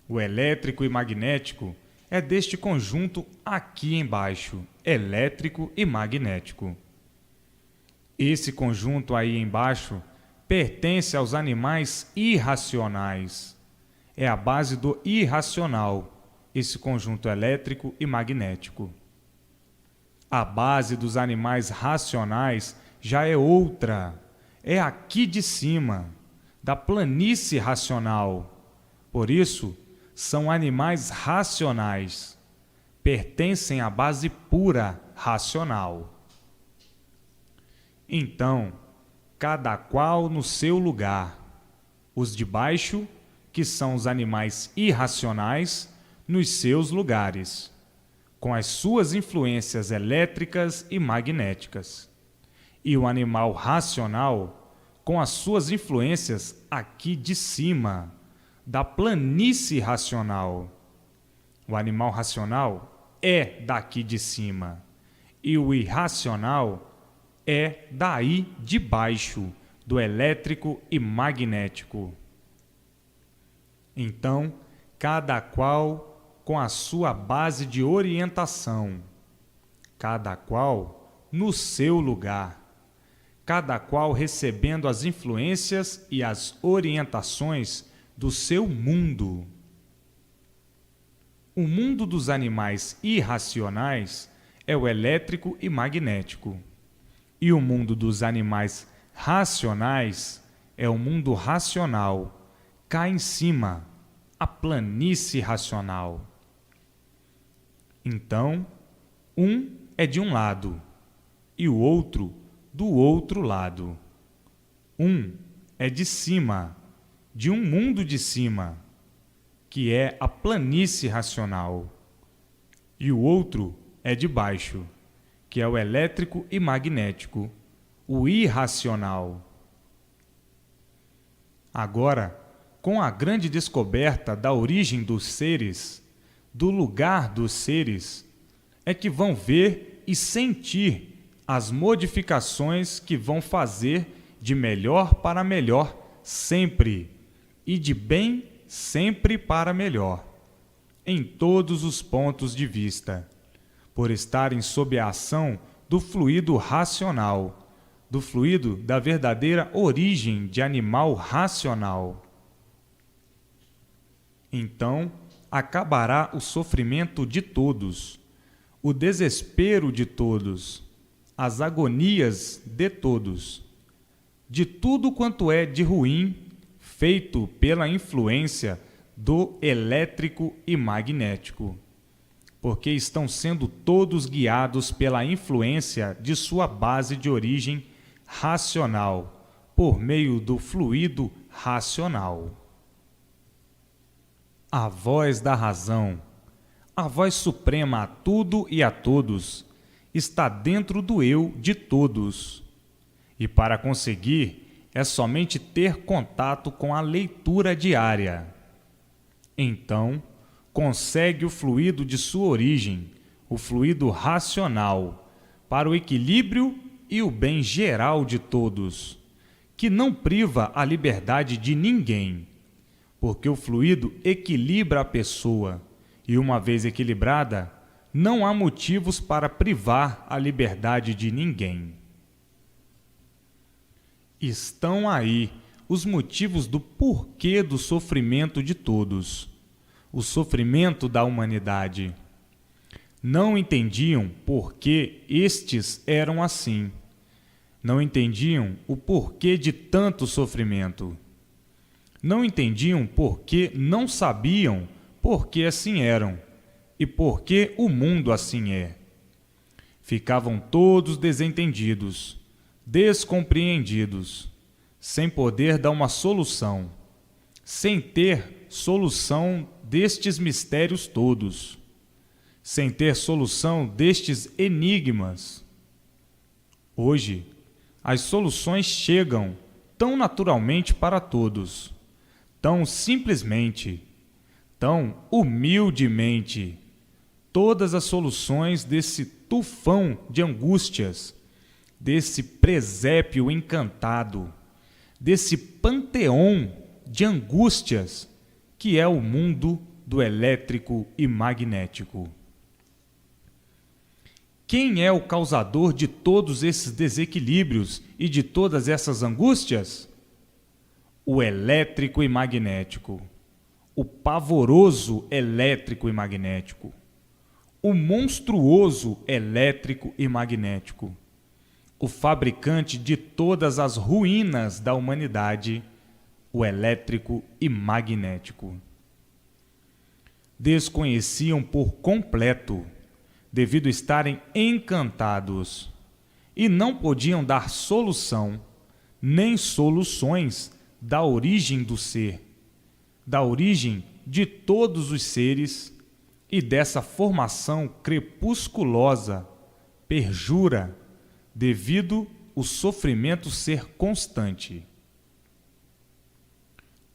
O elétrico e magnético é deste conjunto aqui embaixo, elétrico e magnético. Esse conjunto aí embaixo pertence aos animais irracionais. É a base do irracional, esse conjunto elétrico e magnético. A base dos animais racionais já é outra, é aqui de cima, da planície racional. Por isso, são animais racionais, pertencem à base pura racional. Então, cada qual no seu lugar, os de baixo, que são os animais irracionais, nos seus lugares, com as suas influências elétricas e magnéticas, e o animal racional, com as suas influências aqui de cima, da planície racional. O animal racional é daqui de cima, e o irracional é daí de baixo, do elétrico e magnético. Então, cada qual com a sua base de orientação, cada qual no seu lugar, cada qual recebendo as influências e as orientações do seu mundo. O mundo dos animais irracionais é o elétrico e magnético, e o mundo dos animais racionais é o mundo racional, cá em cima, a planície racional. Então, um é de um lado e o outro do outro lado. Um é de cima, de um mundo de cima, que é a planície racional, e o outro é de baixo, que é o elétrico e magnético, o irracional. Agora, com a grande descoberta da origem dos seres, do lugar dos seres, é que vão ver e sentir as modificações que vão fazer de melhor para melhor sempre, e de bem sempre para melhor, em todos os pontos de vista, por estarem sob a ação do fluido racional, do fluido da verdadeira origem de animal racional. Então, acabará o sofrimento de todos, o desespero de todos, as agonias de todos, de tudo quanto é de ruim feito pela influência do elétrico e magnético, porque estão sendo todos guiados pela influência de sua base de origem racional, por meio do fluido racional. A voz da razão, a voz suprema a tudo e a todos, está dentro do eu de todos. E para conseguir, é somente ter contato com a leitura diária. Então, consegue o fluido de sua origem, o fluido racional, para o equilíbrio e o bem geral de todos, que não priva a liberdade de ninguém, porque o fluido equilibra a pessoa, e uma vez equilibrada, não há motivos para privar a liberdade de ninguém. Estão aí os motivos do porquê do sofrimento de todos, o sofrimento da humanidade. Não entendiam por que estes eram assim. Não entendiam o porquê de tanto sofrimento. Não entendiam por que não sabiam por que assim eram e por que o mundo assim é. Ficavam todos desentendidos, descompreendidos, sem poder dar uma solução, sem ter solução destes mistérios todos, sem ter solução destes enigmas. Hoje, as soluções chegam tão naturalmente para todos, tão simplesmente, tão humildemente, todas as soluções desse tufão de angústias, desse presépio encantado, desse panteão de angústias que é o mundo do elétrico e magnético. Quem é o causador de todos esses desequilíbrios e de todas essas angústias? O elétrico e magnético, o pavoroso elétrico e magnético, o monstruoso elétrico e magnético, o fabricante de todas as ruínas da humanidade, o elétrico e magnético. Desconheciam por completo, devido a estarem encantados, e não podiam dar solução, nem soluções da origem do ser, da origem de todos os seres e dessa formação crepusculosa, perjura, devido o sofrimento ser constante.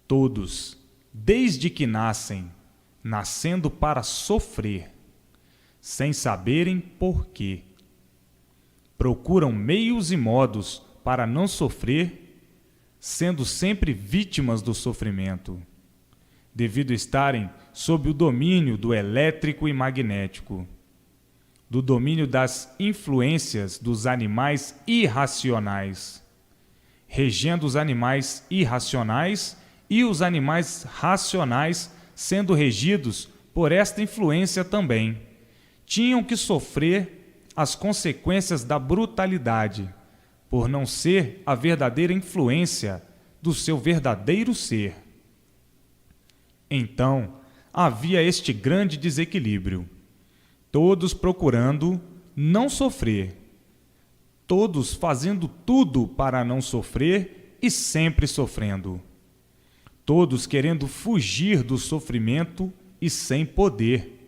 Todos, desde que nascem, nascendo para sofrer, sem saberem por quê, procuram meios e modos para não sofrer, sendo sempre vítimas do sofrimento, devido a estarem sob o domínio do elétrico e magnético, do domínio das influências dos animais irracionais, regendo os animais irracionais e os animais racionais sendo regidos por esta influência também. Tinham que sofrer as consequências da brutalidade, por não ser a verdadeira influência do seu verdadeiro ser. Então, havia este grande desequilíbrio, todos procurando não sofrer, todos fazendo tudo para não sofrer e sempre sofrendo, todos querendo fugir do sofrimento e sem poder,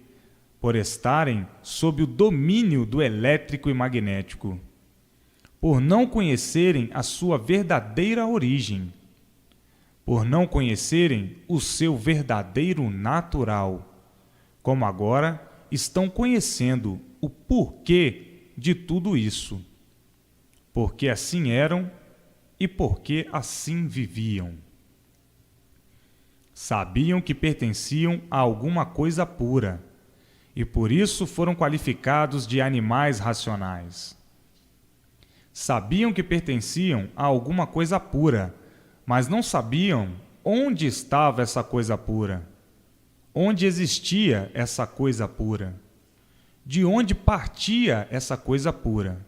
por estarem sob o domínio do elétrico e magnético, por não conhecerem a sua verdadeira origem, por não conhecerem o seu verdadeiro natural, como agora estão conhecendo o porquê de tudo isso, porque assim eram e porque assim viviam. Sabiam que pertenciam a alguma coisa pura, e por isso foram qualificados de animais racionais. Sabiam que pertenciam a alguma coisa pura, mas não sabiam onde estava essa coisa pura, onde existia essa coisa pura, de onde partia essa coisa pura,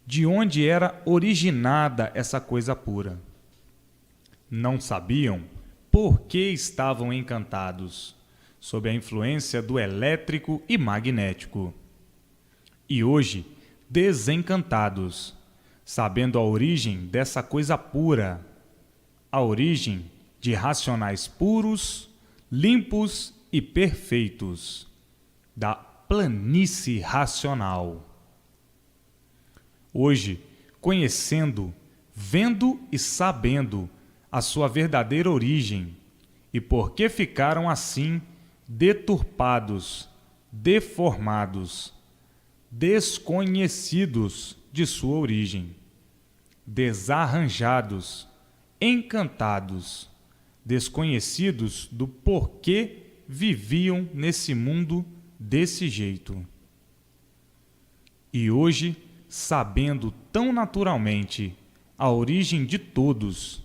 de onde era originada essa coisa pura. Não sabiam por que estavam encantados, sob a influência do elétrico e magnético. E hoje, desencantados, sabendo a origem dessa coisa pura, a origem de racionais puros, limpos e perfeitos, da planície racional. Hoje, conhecendo, vendo e sabendo a sua verdadeira origem e por que ficaram assim deturpados, deformados, desconhecidos de sua origem, desarranjados, encantados, desconhecidos do porquê viviam nesse mundo desse jeito. E hoje, sabendo tão naturalmente a origem de todos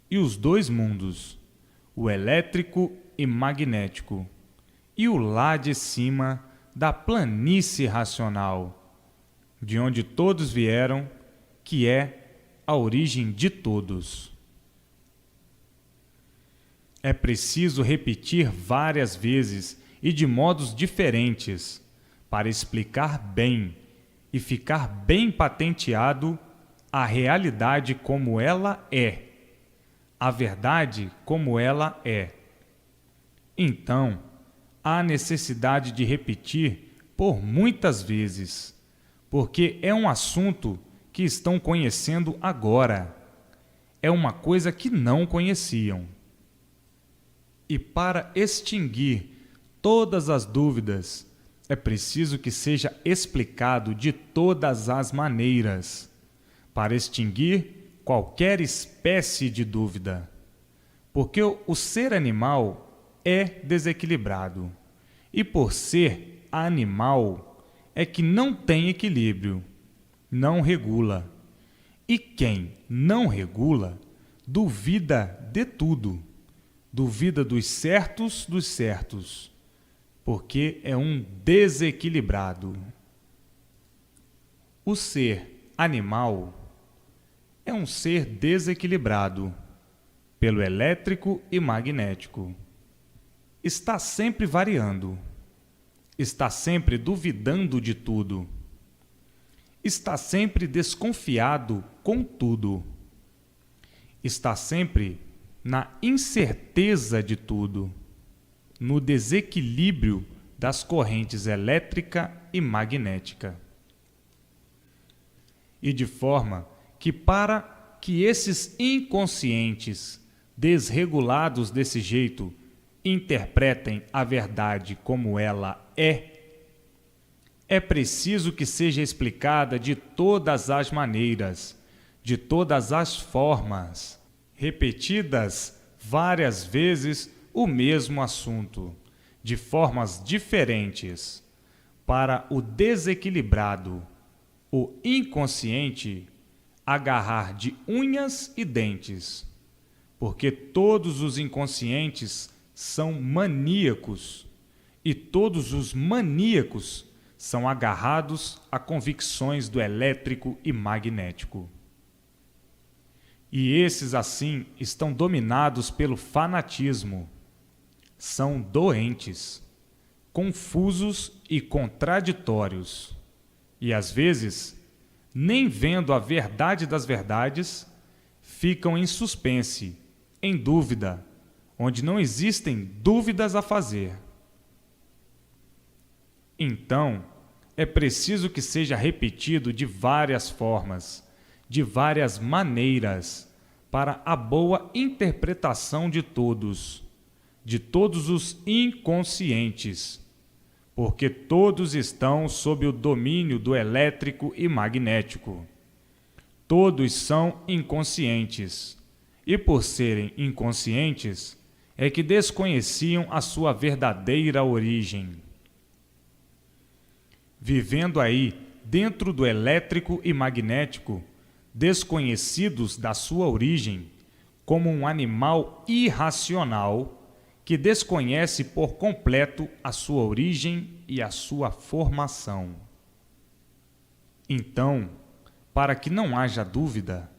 e os dois mundos, o elétrico e magnético, e o lá de cima da planície racional, de onde todos vieram, que é a origem de todos. É preciso repetir várias vezes e de modos diferentes para explicar bem e ficar bem patenteado a realidade como ela é, a verdade como ela é. Então, há necessidade de repetir por muitas vezes, porque é um assunto que estão conhecendo agora. É uma coisa que não conheciam. E para extinguir todas as dúvidas, é preciso que seja explicado de todas as maneiras, para extinguir qualquer espécie de dúvida. Porque o ser animal é desequilibrado, e por ser animal é que não tem equilíbrio, não regula. E quem não regula, duvida de tudo. Duvida dos certos, porque é um desequilibrado. O ser animal é um ser desequilibrado pelo elétrico e magnético. Está sempre variando, está sempre duvidando de tudo, está sempre desconfiado com tudo, está sempre na incerteza de tudo, no desequilíbrio das correntes elétrica e magnética. E de forma que, para que esses inconscientes, desregulados desse jeito, interpretem a verdade como ela é preciso que seja explicada de todas as maneiras, de todas as formas, repetidas várias vezes o mesmo assunto, de formas diferentes, para o desequilibrado, o inconsciente, agarrar de unhas e dentes, porque todos os inconscientes são maníacos e todos os maníacos são agarrados a convicções do elétrico e magnético. E esses, assim, estão dominados pelo fanatismo. São doentes, confusos e contraditórios. E, às vezes, nem vendo a verdade das verdades, ficam em suspense, em dúvida, onde não existem dúvidas a fazer. Então, é preciso que seja repetido de várias formas, de várias maneiras, para a boa interpretação de todos os inconscientes, porque todos estão sob o domínio do elétrico e magnético. Todos são inconscientes, e por serem inconscientes, é que desconheciam a sua verdadeira origem. Vivendo aí, dentro do elétrico e magnético, desconhecidos da sua origem, como um animal irracional que desconhece por completo a sua origem e a sua formação. Então, para que não haja dúvida,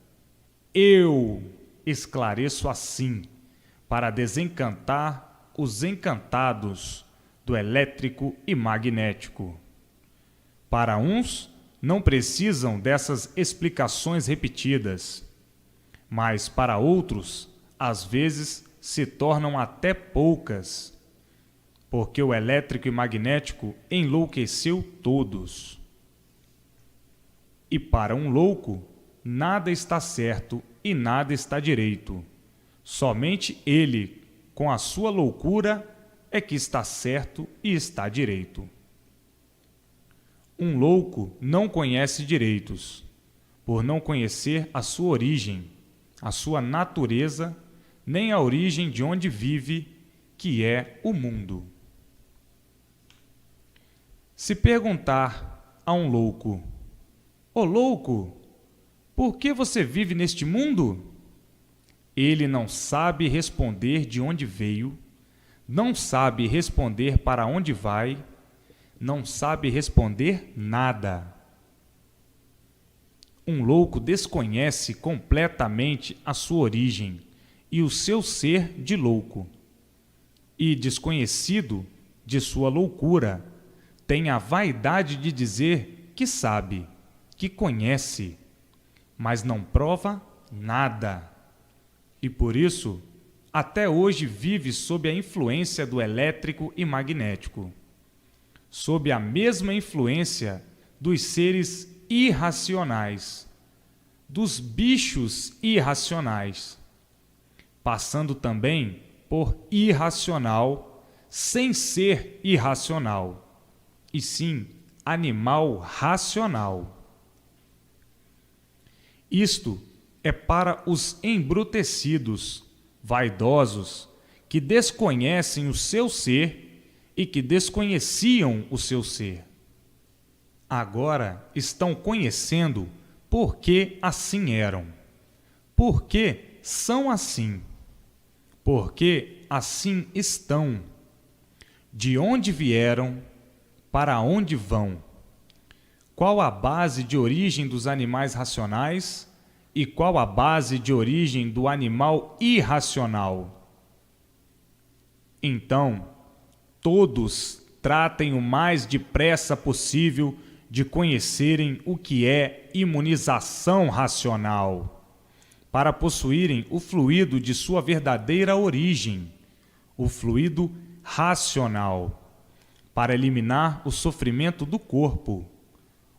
eu esclareço assim, para desencantar os encantados do elétrico e magnético. Para uns, não precisam dessas explicações repetidas, mas para outros, às vezes, se tornam até poucas, porque o elétrico e magnético enlouqueceu todos. E para um louco, nada está certo e nada está direito. Somente ele, com a sua loucura, é que está certo e está direito. Um louco não conhece direitos, por não conhecer a sua origem, a sua natureza, nem a origem de onde vive, que é o mundo. Se perguntar a um louco: "Ô louco, por que você vive neste mundo?", ele não sabe responder de onde veio, não sabe responder para onde vai, não sabe responder nada. Um louco desconhece completamente a sua origem e o seu ser de louco. E, desconhecido de sua loucura, tem a vaidade de dizer que sabe, que conhece, mas não prova nada. E por isso, até hoje vive sob a influência do elétrico e magnético, sob a mesma influência dos seres irracionais, dos bichos irracionais, passando também por irracional, sem ser irracional, e sim animal racional. Isto é para os embrutecidos, vaidosos, que desconhecem o seu ser e que desconheciam o seu ser. Agora estão conhecendo por que assim eram, por que são assim, por que assim estão, de onde vieram, para onde vão, qual a base de origem dos animais racionais e qual a base de origem do animal irracional. Então, todos tratem o mais depressa possível de conhecerem o que é imunização racional, para possuírem o fluido de sua verdadeira origem, o fluido racional, para eliminar o sofrimento do corpo,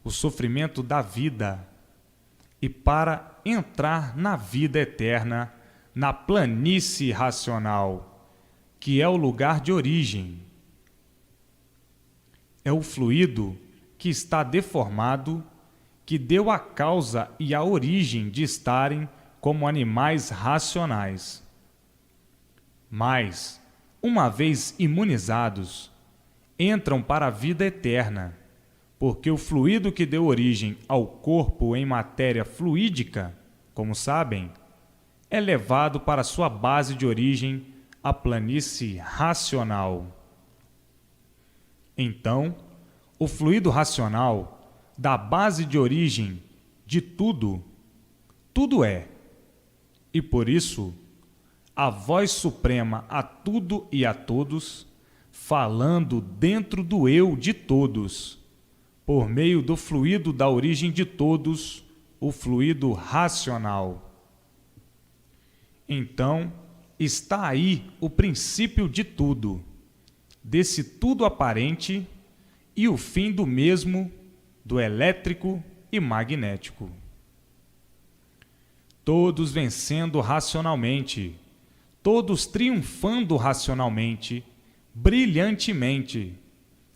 o sofrimento da vida, e para entrar na vida eterna, na planície racional, que é o lugar de origem. É o fluido que está deformado, que deu a causa e a origem de estarem como animais racionais. Mas, uma vez imunizados, entram para a vida eterna, porque o fluido que deu origem ao corpo em matéria fluídica, como sabem, é levado para sua base de origem, a planície racional. Então, o fluido racional, da base de origem de tudo, tudo é. E por isso, a voz suprema a tudo e a todos, falando dentro do eu de todos, por meio do fluido da origem de todos, o fluido racional. Então, está aí o princípio de tudo, desse tudo aparente e o fim do mesmo, do elétrico e magnético. Todos vencendo racionalmente, todos triunfando racionalmente, brilhantemente,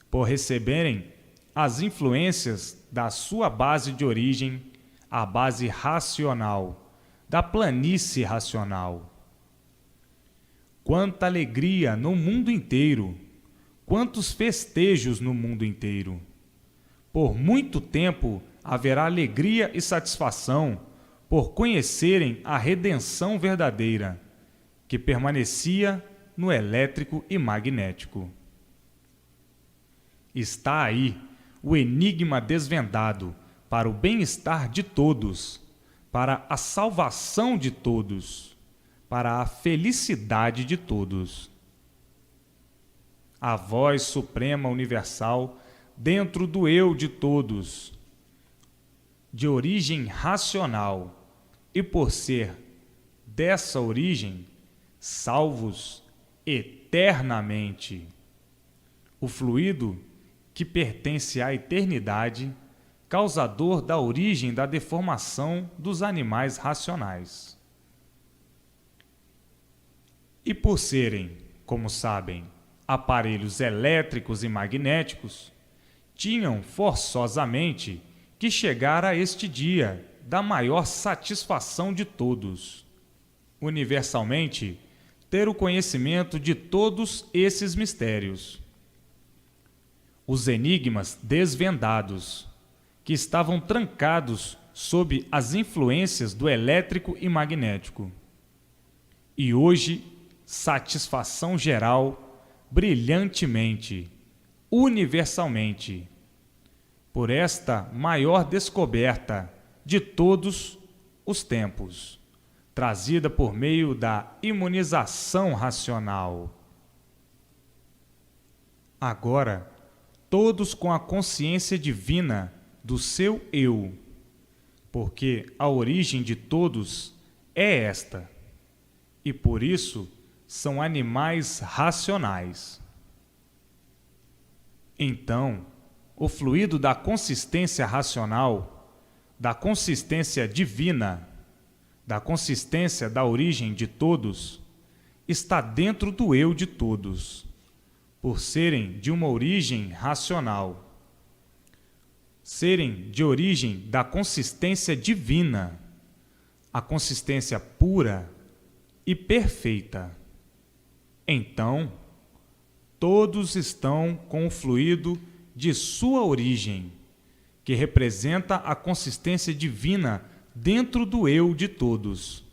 por receberem as influências da sua base de origem, a base racional, da planície racional. Quanta alegria no mundo inteiro, quantos festejos no mundo inteiro. Por muito tempo haverá alegria e satisfação por conhecerem a redenção verdadeira, que permanecia no elétrico e magnético. Está aí o enigma desvendado para o bem-estar de todos, para a salvação de todos, para a felicidade de todos. a voz suprema universal dentro do eu de todos, de origem racional, e por ser dessa origem, salvos eternamente. O fluido que pertence à eternidade, causador da origem da deformação dos animais racionais. E por serem, como sabem, aparelhos elétricos e magnéticos, tinham forçosamente que chegar a este dia da maior satisfação de todos, universalmente, ter o conhecimento de todos esses mistérios. Os enigmas desvendados, que estavam trancados sob as influências do elétrico e magnético. E hoje, satisfação geral, brilhantemente, universalmente, por esta maior descoberta de todos os tempos, trazida por meio da imunização racional. Agora, todos com a consciência divina do seu eu, porque a origem de todos é esta, e por isso são animais racionais. Então, o fluido da consistência racional, da consistência divina, da consistência da origem de todos, está dentro do eu de todos, por serem de uma origem racional, serem de origem da consistência divina, a consistência pura e perfeita. Então, todos estão com o fluido de sua origem, que representa a consistência divina dentro do eu de todos,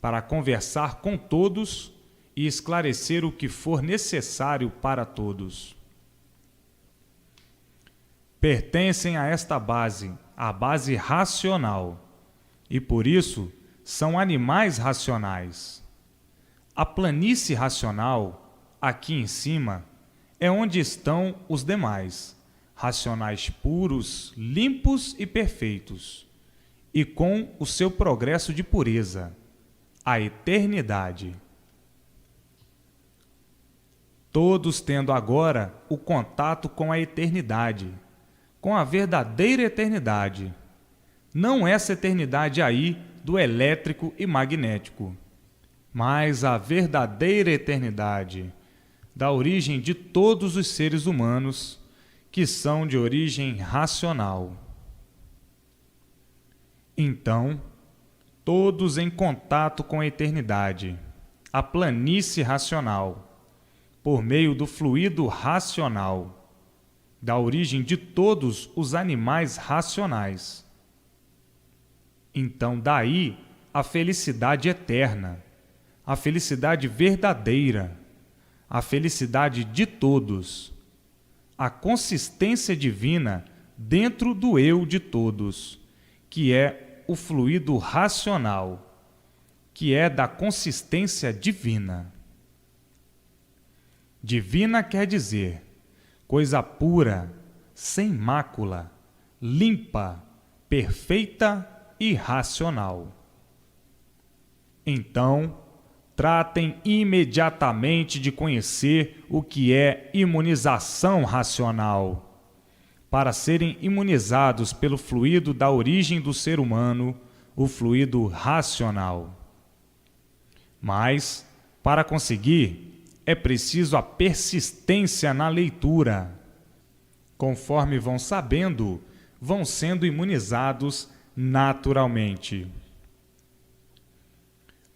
para conversar com todos e esclarecer o que for necessário para todos. Pertencem a esta base, a base racional, e por isso são animais racionais. A planície racional, aqui em cima, é onde estão os demais, racionais puros, limpos e perfeitos, e com o seu progresso de pureza, a eternidade. Todos tendo agora o contato com a eternidade, com a verdadeira eternidade, não essa eternidade aí do elétrico e magnético, mas a verdadeira eternidade, da origem de todos os seres humanos, que são de origem racional. Então, todos em contato com a eternidade, a planície racional, por meio do fluido racional, da origem de todos os animais racionais. Então, daí a felicidade eterna, a felicidade verdadeira, a felicidade de todos, a consistência divina dentro do eu de todos, que é o fluido racional, que é da consistência divina. Divina quer dizer coisa pura, sem mácula, limpa, perfeita e racional. Então, tratem imediatamente de conhecer o que é imunização racional, para serem imunizados pelo fluido da origem do ser humano, o fluido racional. Mas, para conseguir, é preciso a persistência na leitura. Conforme vão sabendo, vão sendo imunizados naturalmente.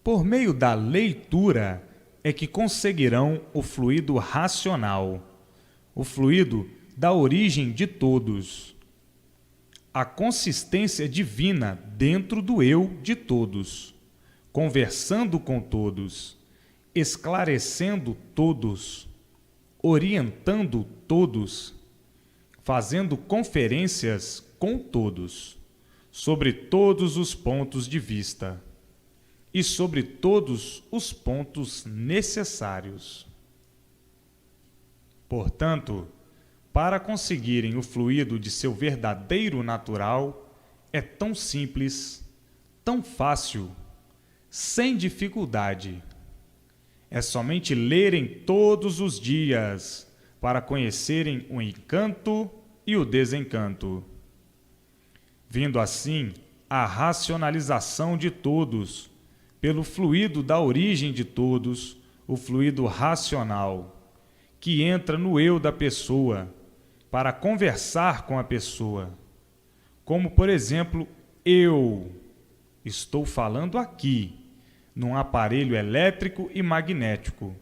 Por meio da leitura é que conseguirão o fluido racional, o fluido da origem de todos, a consistência divina dentro do eu de todos, conversando com todos, esclarecendo todos, orientando todos, fazendo conferências com todos, sobre todos os pontos de vista e sobre todos os pontos necessários. Portanto, para conseguirem o fluido de seu verdadeiro natural, é tão simples, tão fácil, sem dificuldade. É somente lerem todos os dias para conhecerem o encanto e o desencanto. Vindo assim a racionalização de todos, pelo fluido da origem de todos, o fluido racional, que entra no eu da pessoa, para conversar com a pessoa. Como, por exemplo, eu estou falando aqui, num aparelho elétrico e magnético,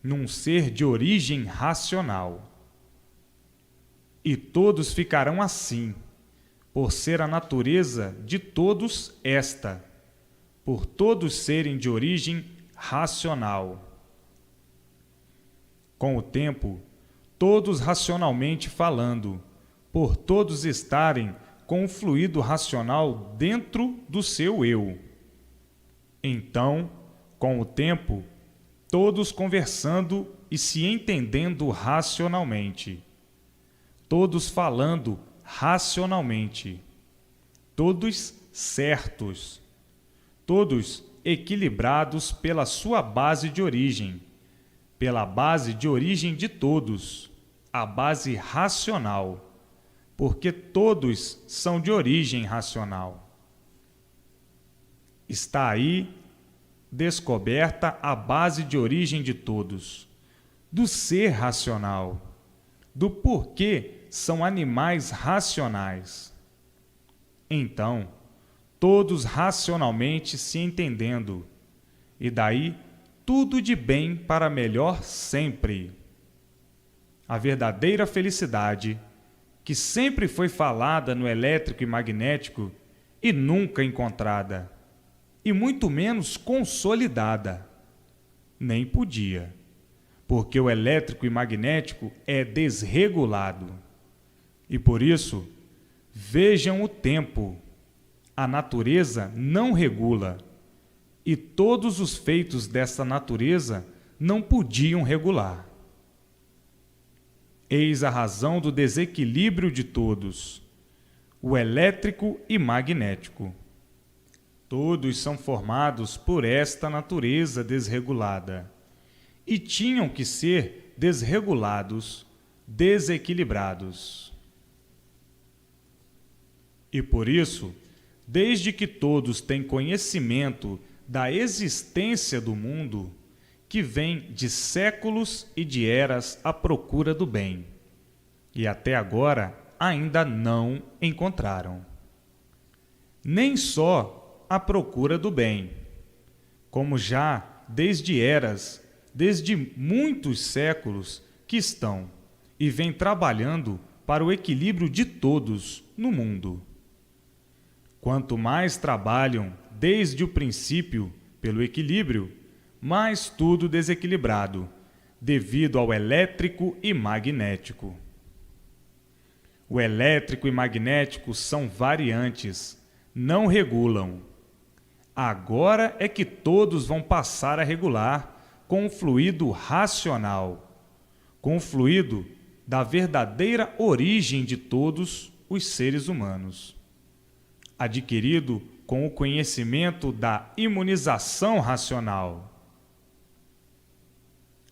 num ser de origem racional. E todos ficarão assim, por ser a natureza de todos esta, por todos serem de origem racional. Com o tempo, todos racionalmente falando, por todos estarem com o fluido racional dentro do seu eu. Então, com o tempo, todos conversando e se entendendo racionalmente, todos falando racionalmente, todos certos, todos equilibrados pela sua base de origem, pela base de origem de todos, a base racional, porque todos são de origem racional. Está aí descoberta a base de origem de todos, do ser racional, do porquê são animais racionais. Então, todos racionalmente se entendendo, e daí tudo de bem para melhor sempre. A verdadeira felicidade, que sempre foi falada no elétrico e magnético e nunca encontrada, e muito menos consolidada. Nem podia, porque o elétrico e magnético é desregulado. E por isso, vejam o tempo. A natureza não regula, e todos os feitos dessa natureza não podiam regular. Eis a razão do desequilíbrio de todos, o elétrico e magnético. Todos são formados por esta natureza desregulada e tinham que ser desregulados, desequilibrados. E por isso, desde que todos têm conhecimento da existência do mundo, que vem de séculos e de eras à procura do bem, e até agora ainda não encontraram. Nem só à procura do bem, como já desde eras, desde muitos séculos que estão e vêm trabalhando para o equilíbrio de todos no mundo. Quanto mais trabalham desde o princípio pelo equilíbrio, mais tudo desequilibrado, devido ao elétrico e magnético. O elétrico e magnético são variantes, não regulam. Agora é que todos vão passar a regular com o fluido racional, com o fluido da verdadeira origem de todos os seres humanos, adquirido com o conhecimento da imunização racional.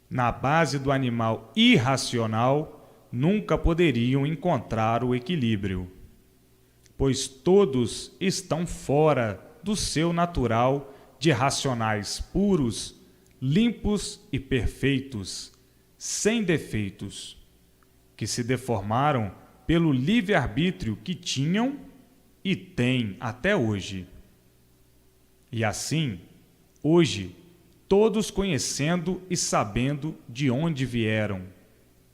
Na base do animal irracional, nunca poderiam encontrar o equilíbrio, pois todos estão fora do seu natural de racionais puros, limpos e perfeitos, sem defeitos, que se deformaram pelo livre-arbítrio que tinham e têm até hoje. E assim, hoje, todos conhecendo e sabendo de onde vieram,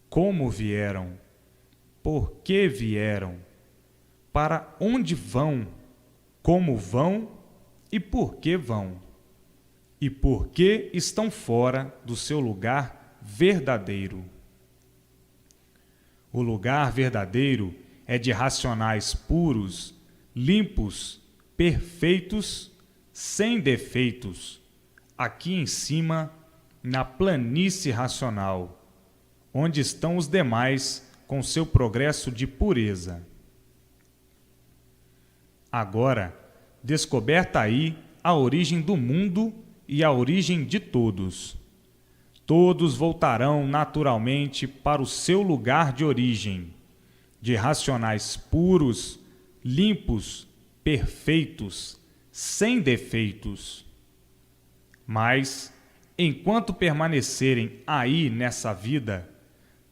como vieram, por que vieram, para onde vão, como vão e por que vão, e por que estão fora do seu lugar verdadeiro. O lugar verdadeiro é de racionais puros, limpos, perfeitos, sem defeitos, aqui em cima, na planície racional, onde estão os demais com seu progresso de pureza. Agora, descoberta aí a origem do mundo e a origem de todos. Todos voltarão naturalmente para o seu lugar de origem, de racionais puros, limpos, perfeitos, sem defeitos. Mas, enquanto permanecerem aí nessa vida,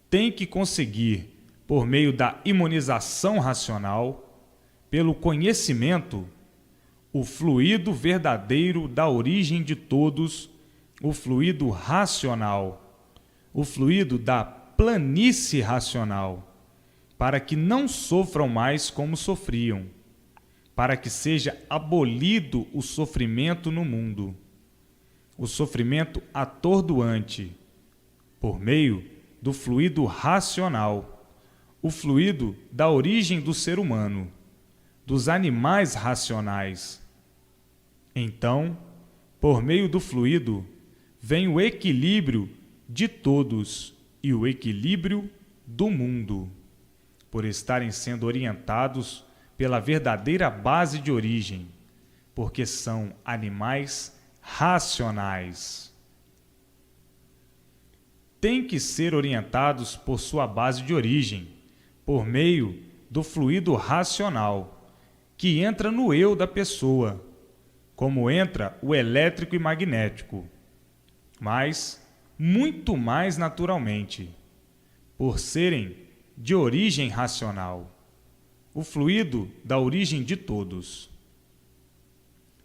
têm que conseguir, por meio da imunização racional, pelo conhecimento, o fluido verdadeiro da origem de todos, o fluido racional, o fluido da planície racional, para que não sofram mais como sofriam, para que seja abolido o sofrimento no mundo, o sofrimento atordoante, por meio do fluido racional, o fluido da origem do ser humano, dos animais racionais. Então, por meio do fluido, vem o equilíbrio de todos e o equilíbrio do mundo, por estarem sendo orientados pela verdadeira base de origem, porque são animais racionais. Têm que ser orientados por sua base de origem, por meio do fluido racional, que entra no eu da pessoa, como entra o elétrico e magnético, mas muito mais naturalmente, por serem de origem racional, o fluido da origem de todos.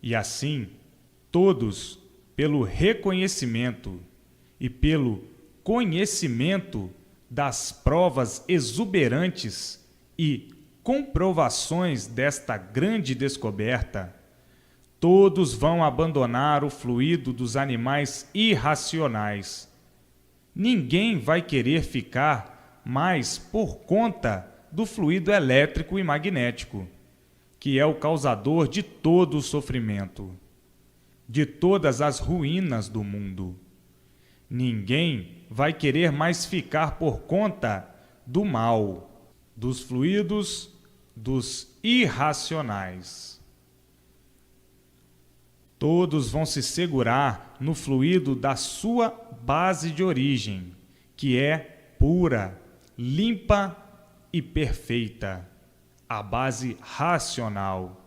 E assim, todos, pelo reconhecimento e pelo conhecimento das provas exuberantes e comprovações desta grande descoberta, todos vão abandonar o fluido dos animais irracionais. Ninguém vai querer ficar mais por conta do fluido elétrico e magnético, que é o causador de todo o sofrimento, de todas as ruínas do mundo. Ninguém vai querer mais ficar por conta do mal, dos fluidos dos irracionais. Todos vão se segurar no fluido da sua base de origem, que é pura, limpa e perfeita, a base racional,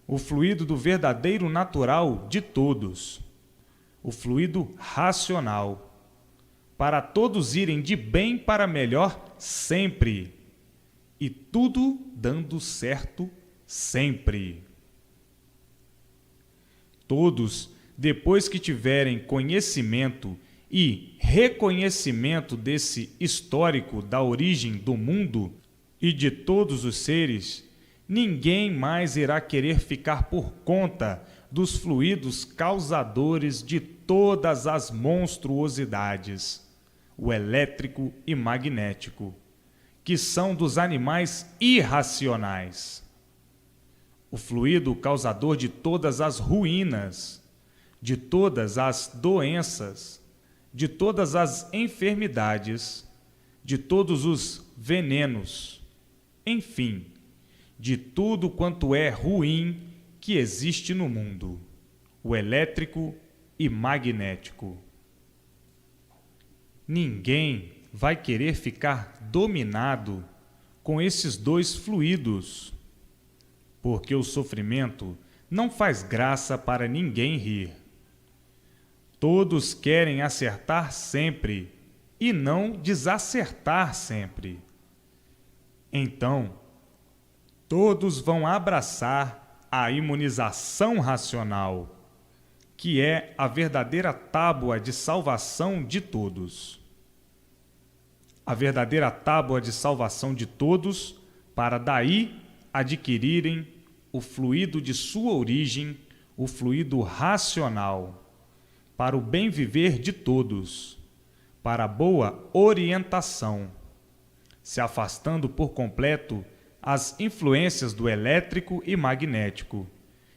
o fluido do verdadeiro natural de todos, o fluido racional, para todos irem de bem para melhor sempre, e tudo dando certo sempre. Todos, depois que tiverem conhecimento e reconhecimento desse histórico da origem do mundo e de todos os seres, ninguém mais irá querer ficar por conta dos fluidos causadores de todas as monstruosidades, o elétrico e magnético, que são dos animais irracionais. O fluido causador de todas as ruínas, de todas as doenças, de todas as enfermidades, de todos os venenos, enfim, de tudo quanto é ruim que existe no mundo, o elétrico e magnético. Ninguém vai querer ficar dominado com esses dois fluidos, porque o sofrimento não faz graça para ninguém rir. Todos querem acertar sempre e não desacertar sempre. Então, todos vão abraçar a imunização racional, que é a verdadeira tábua de salvação de todos. A verdadeira tábua de salvação de todos, para daí adquirirem o fluido de sua origem, o fluido racional, para o bem viver de todos, para a boa orientação, se afastando por completo as influências do elétrico e magnético,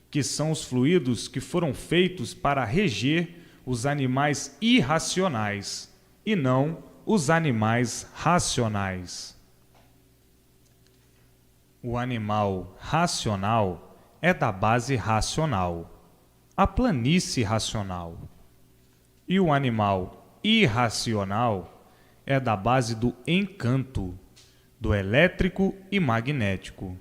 que são os fluidos que foram feitos para reger os animais irracionais e não os animais racionais. O animal racional é da base racional, a planície racional. E o animal irracional é da base do encanto, do elétrico e magnético.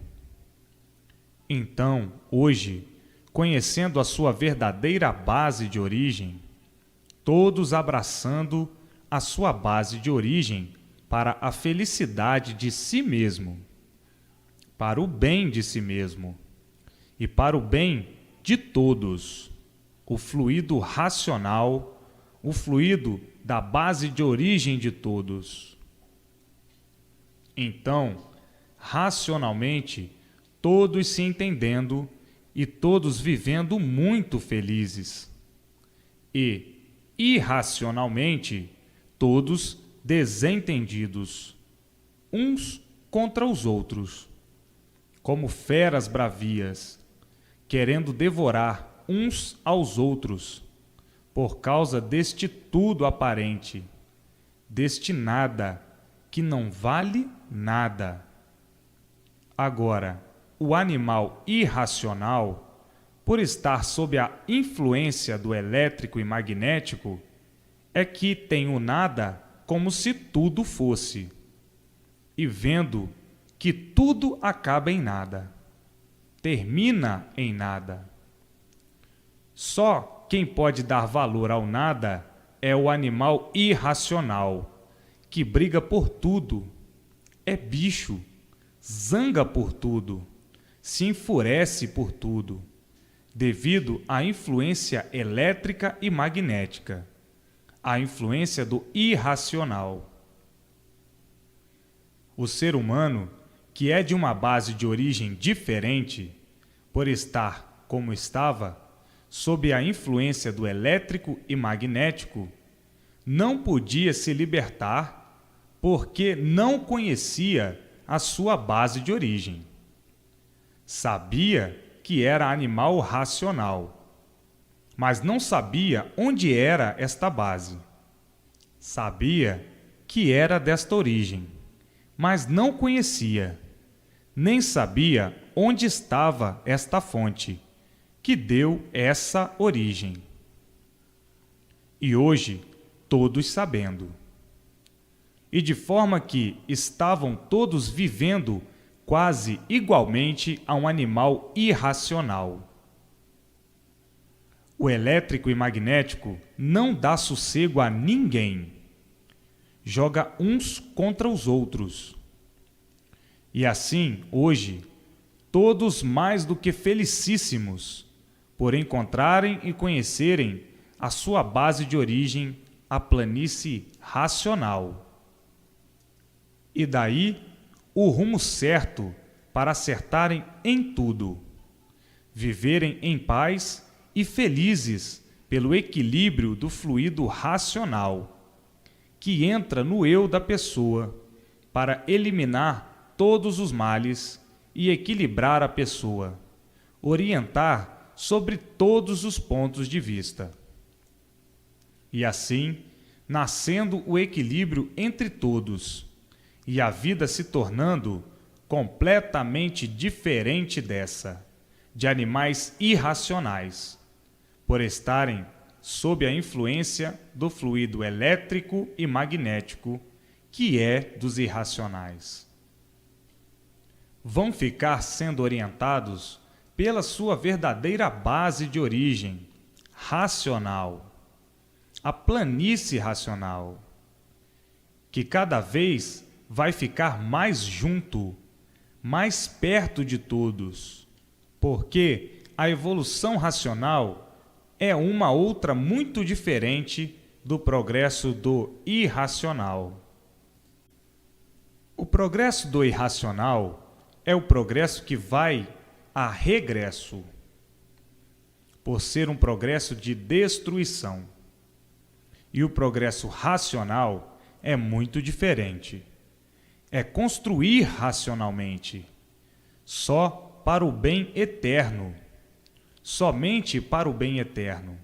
Então, hoje, conhecendo a sua verdadeira base de origem, todos abraçando a sua base de origem para a felicidade de si mesmo, para o bem de si mesmo e para o bem de todos, o fluido racional, o fluido da base de origem de todos. Então, racionalmente, todos se entendendo e todos vivendo muito felizes. E, irracionalmente, todos desentendidos, uns contra os outros, como feras bravias, querendo devorar uns aos outros, por causa deste tudo aparente, deste nada que não vale nada. Agora, o animal irracional, por estar sob a influência do elétrico e magnético, é que tem o nada como se tudo fosse, e vendo que tudo acaba em nada, termina em nada. Só quem pode dar valor ao nada é o animal irracional, que briga por tudo, é bicho, zanga por tudo, se enfurece por tudo, devido à influência elétrica e magnética, à influência do irracional. O ser humano, que é de uma base de origem diferente, por estar como estava, sob a influência do elétrico e magnético, não podia se libertar porque não conhecia a sua base de origem. Sabia que era animal racional, mas não sabia onde era esta base. Sabia que era desta origem, mas não conhecia, nem sabia onde estava esta fonte que deu essa origem. E hoje, todos sabendo. E de forma que estavam todos vivendo quase igualmente a um animal irracional. O elétrico e magnético não dá sossego a ninguém. Joga uns contra os outros. E assim, hoje, todos mais do que felicíssimos por encontrarem e conhecerem a sua base de origem, a planície racional. E daí o rumo certo para acertarem em tudo, viverem em paz e felizes pelo equilíbrio do fluido racional, que entra no eu da pessoa para eliminar todos os males e equilibrar a pessoa, orientar sobre todos os pontos de vista. E assim, nascendo o equilíbrio entre todos, e a vida se tornando completamente diferente dessa, de animais irracionais, por estarem sob a influência do fluido elétrico e magnético, que é dos irracionais. Vão ficar sendo orientados pela sua verdadeira base de origem, racional, a planície racional, que cada vez vai ficar mais junto, mais perto de todos, porque a evolução racional é uma outra muito diferente do progresso do irracional. O progresso do irracional é o progresso que vai a regresso, por ser um progresso de destruição. E o progresso racional é muito diferente. É construir racionalmente, só para o bem eterno, somente para o bem eterno,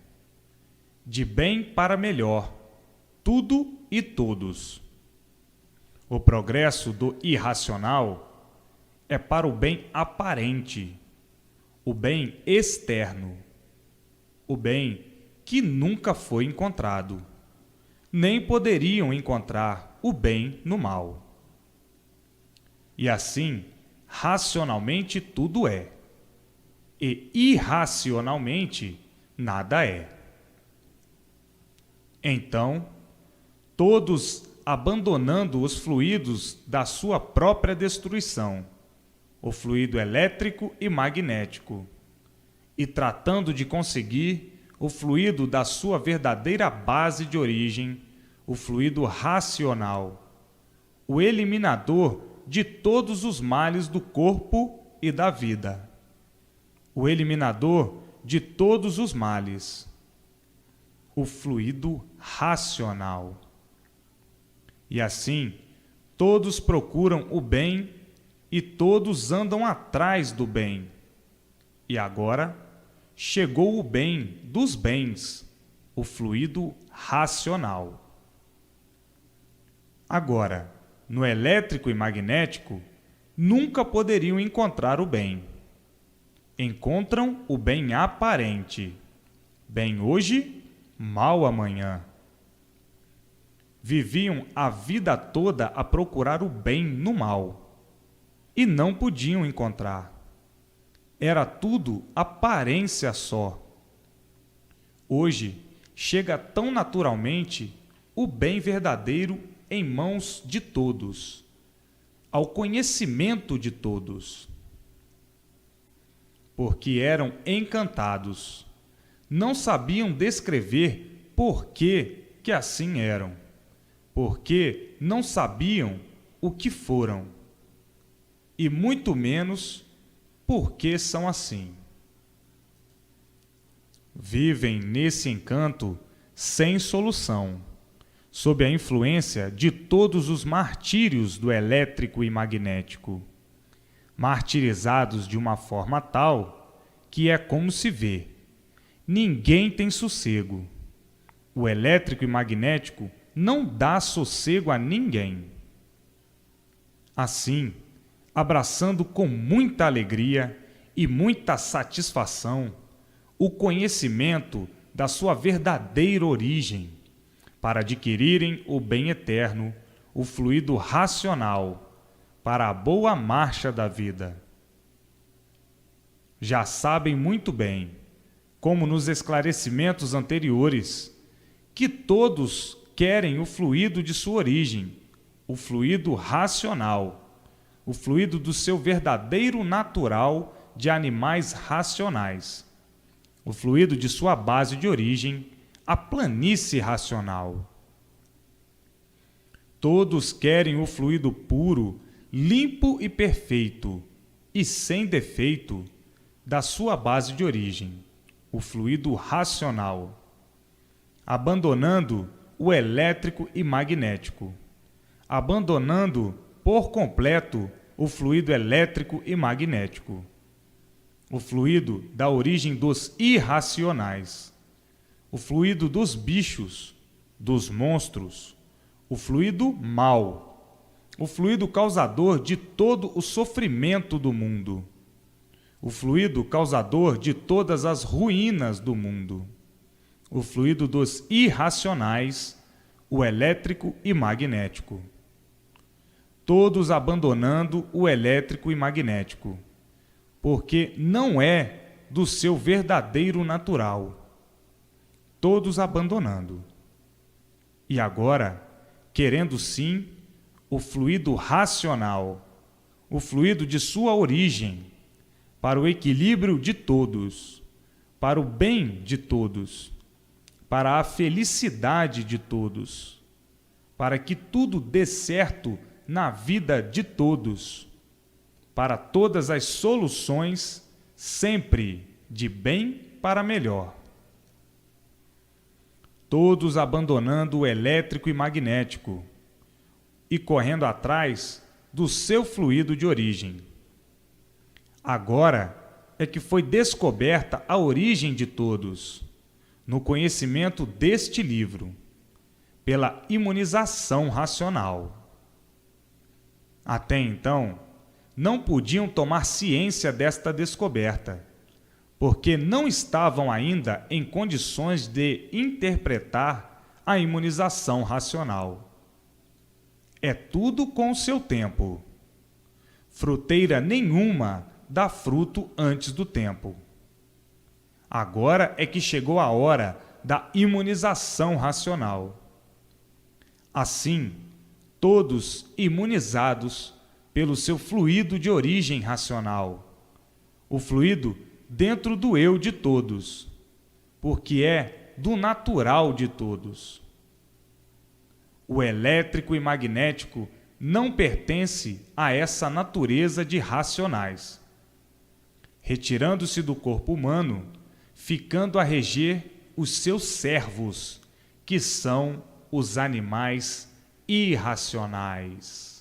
de bem para melhor, tudo e todos, O progresso do irracional é para o bem aparente, o bem externo, o bem que nunca foi encontrado. Nem poderiam encontrar o bem no mal. E assim, racionalmente tudo é, e irracionalmente nada é. Então, todos abandonando os fluidos da sua própria destruição, o fluido elétrico e magnético, e tratando de conseguir o fluido da sua verdadeira base de origem, o fluido racional, o eliminador de todos os males do corpo e da vida, o eliminador de todos os males, o fluido racional. E assim, todos procuram o bem e todos andam atrás do bem. E agora chegou o bem dos bens, o fluido racional. Agora, no elétrico e magnético, nunca poderiam encontrar o bem. Encontram o bem aparente, bem hoje, mal amanhã. Viviam a vida toda a procurar o bem no mal, e não podiam encontrar. Era tudo aparência só. Hoje, chega tão naturalmente o bem verdadeiro em mãos de todos, ao conhecimento de todos. Porque eram encantados, não sabiam descrever por que assim eram, porque não sabiam o que foram, e muito menos por que são assim. Vivem nesse encanto sem solução, sob a influência de todos os martírios do elétrico e magnético, martirizados de uma forma tal que é como se vê. Ninguém tem sossego. O elétrico e magnético não dá sossego a ninguém. Assim, abraçando com muita alegria e muita satisfação o conhecimento da sua verdadeira origem, para adquirirem o bem eterno, o fluido racional, para a boa marcha da vida. Já sabem muito bem, como nos esclarecimentos anteriores, que todos querem o fluido de sua origem, o fluido racional, o fluido do seu verdadeiro natural de animais racionais, o fluido de sua base de origem, a planície racional. Todos querem o fluido puro, limpo e perfeito, e sem defeito, da sua base de origem, o fluido racional, abandonando o elétrico e magnético, abandonando por completo o fluido elétrico e magnético, o fluido da origem dos irracionais, o fluido dos bichos, dos monstros, o fluido mau, o fluido causador de todo o sofrimento do mundo, o fluido causador de todas as ruínas do mundo, o fluido dos irracionais, o elétrico e magnético. Todos abandonando o elétrico e magnético, porque não é do seu verdadeiro natural. Todos abandonando. E agora, querendo sim o fluido racional, o fluido de sua origem, para o equilíbrio de todos, para o bem de todos, para a felicidade de todos, para que tudo dê certo na vida de todos, para todas as soluções, sempre de bem para melhor. Todos abandonando o elétrico e magnético e correndo atrás do seu fluido de origem. Agora é que foi descoberta a origem de todos, no conhecimento deste livro, pela imunização racional. Até então, não podiam tomar ciência desta descoberta, porque não estavam ainda em condições de interpretar a imunização racional. É tudo com o seu tempo. Fruteira nenhuma dá fruto antes do tempo. Agora é que chegou a hora da imunização racional. Assim, todos imunizados pelo seu fluido de origem racional, o fluido dentro do eu de todos, porque é do natural de todos. O elétrico e magnético não pertence a essa natureza de racionais. Retirando-se do corpo humano, ficando a reger os seus servos, que são os animais irracionais.